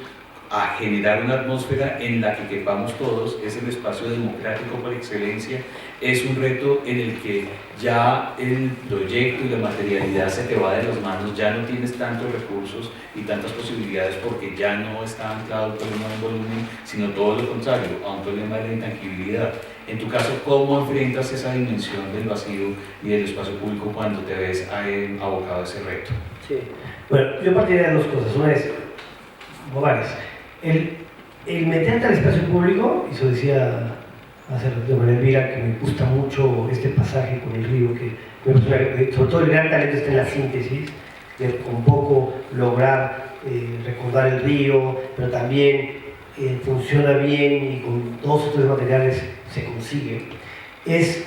Speaker 3: a generar una atmósfera en la que quepamos todos. Es el espacio democrático por excelencia. Es un reto en el que ya el proyecto y la materialidad se te va de las manos, ya no tienes tantos recursos y tantas posibilidades porque ya no está anclado el problema del volumen, sino todo lo contrario, a un problema de la intangibilidad. En tu caso, ¿cómo enfrentas esa dimensión del vacío y del espacio público cuando te ves abocado a ese reto?
Speaker 1: Sí. Bueno, yo partiría de dos cosas. Una es, o varias. El meterte al espacio público, y eso decía hace rato María Elvira, que me gusta mucho este pasaje con el río, que sobre todo el gran talento está en la síntesis, de con poco lograr recordar el río, pero también funciona bien y con dos o tres materiales se consigue. Es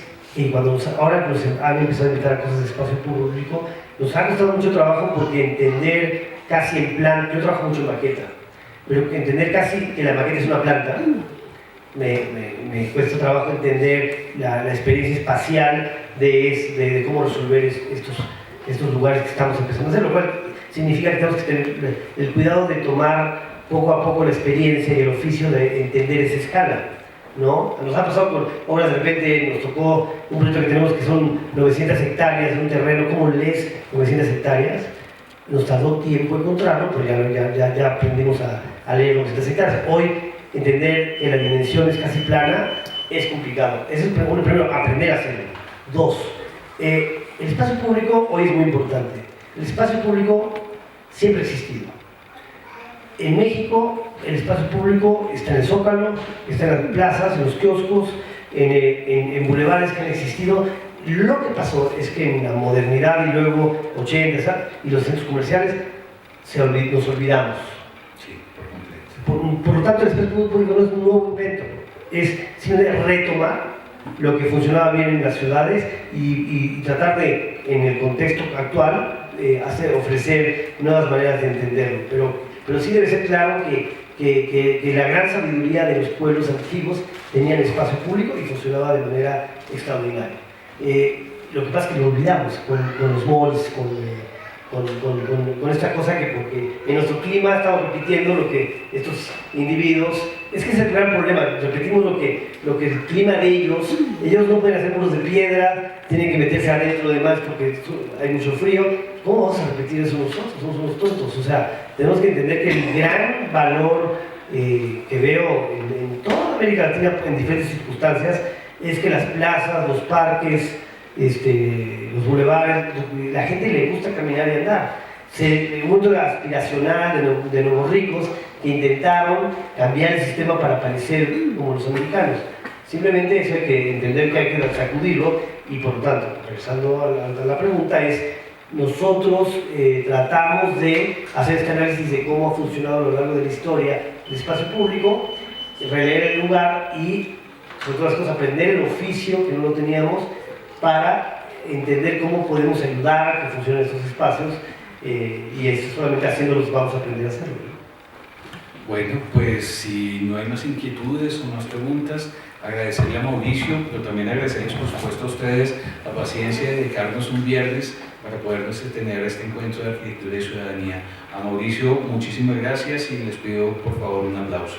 Speaker 1: cuando ahora que nos han empezado a invitar a cosas de espacio público, nos ha costado mucho trabajo porque entender casi en plan, yo trabajo mucho en maqueta, pero entender casi que la maqueta es una planta, me cuesta trabajo entender la experiencia espacial de cómo resolver estos lugares que estamos empezando a hacer, lo cual significa que tenemos que tener el cuidado de tomar poco a poco la experiencia y el oficio de entender esa escala, ¿no? Nos ha pasado con obras, de repente nos tocó un proyecto que tenemos que son 900 hectáreas de un terreno. ¿Cómo lees 900 hectáreas? Nos tardó tiempo encontrarlo, pero ya aprendimos a leer 900 hectáreas. Hoy, entender que la dimensión es casi plana es complicado. Eso es primero, aprender a hacerlo. Dos, el espacio público hoy es muy importante. El espacio público siempre ha existido. En México, el espacio público está en el Zócalo, está en las plazas, en los kioscos, en bulevares que han existido. Lo que pasó es que en la modernidad y luego 80 y los centros comerciales nos olvidamos.
Speaker 3: Sí, por completo.
Speaker 1: Por lo tanto, el espacio público no es un nuevo invento, es simplemente retomar lo que funcionaba bien en las ciudades y tratar de, en el contexto actual, ofrecer nuevas maneras de entenderlo. Pero sí debe ser claro que la gran sabiduría de los pueblos antiguos tenían espacio público y funcionaba de manera extraordinaria. Lo que pasa es que lo olvidamos con los malls, con esta cosa que porque en nuestro clima estamos repitiendo lo que estos individuos, es que es el gran problema, repetimos lo que el clima de ellos no pueden hacer muros de piedra, tienen que meterse adentro de más porque hay mucho frío. ¿Cómo vamos a repetir eso nosotros? Somos unos tontos. O sea, tenemos que entender que el gran valor que veo en toda América Latina en diferentes circunstancias es que las plazas, los parques, los bulevares, la gente le gusta caminar y andar. Un mundo aspiracional de nuevos ricos que intentaron cambiar el sistema para parecer como los americanos. Simplemente eso hay que entender que hay que sacudirlo y por lo tanto, regresando a la pregunta, nosotros tratamos de hacer este análisis de cómo ha funcionado a lo largo de la historia el espacio público, releer el lugar y, sobre todas las cosas, aprender el oficio que no lo teníamos para entender cómo podemos ayudar a que funcionen estos espacios y eso solamente haciéndolos vamos a aprender a hacerlo, ¿no?
Speaker 3: Bueno, pues si no hay más inquietudes o más preguntas, agradecerle a Mauricio, pero también agradecerles por supuesto a ustedes la paciencia de dedicarnos un viernes para podernos tener este encuentro de arquitectura y ciudadanía. A Mauricio, muchísimas gracias y les pido por favor un aplauso.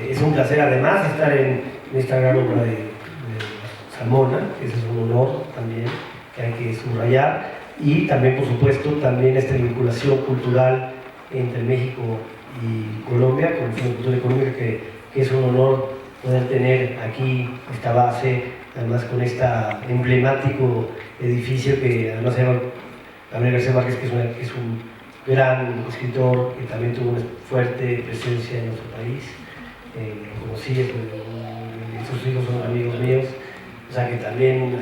Speaker 1: Es un placer además estar en esta gran obra de Salmona, que ese es un honor también que hay que subrayar, y también por supuesto también esta vinculación cultural entre México y Colombia con el Fondo de Cultura Económica, que es un honor poder tener aquí esta base, además con este emblemático edificio que además se llama Gabriel García Márquez, que es un gran escritor que también tuvo una fuerte presencia en nuestro país. Lo conocí, sus hijos son amigos míos, o sea que también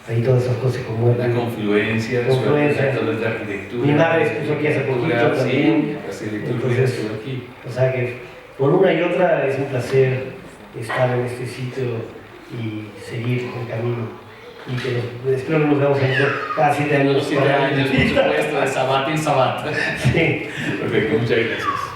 Speaker 1: hay todas esas cosas como
Speaker 3: la confluencia de sectores de arquitectura.
Speaker 1: Mi madre estuvo aquí hace poquito también.
Speaker 3: Sí, entonces, aquí.
Speaker 1: O sea que por una y otra es un placer estar en este sitio y seguir el camino. Y que espero que nos veamos cada 7 años.
Speaker 2: 7 años, por supuesto, de sabata en sabata.
Speaker 1: Sí.
Speaker 3: Perfecto, muchas gracias.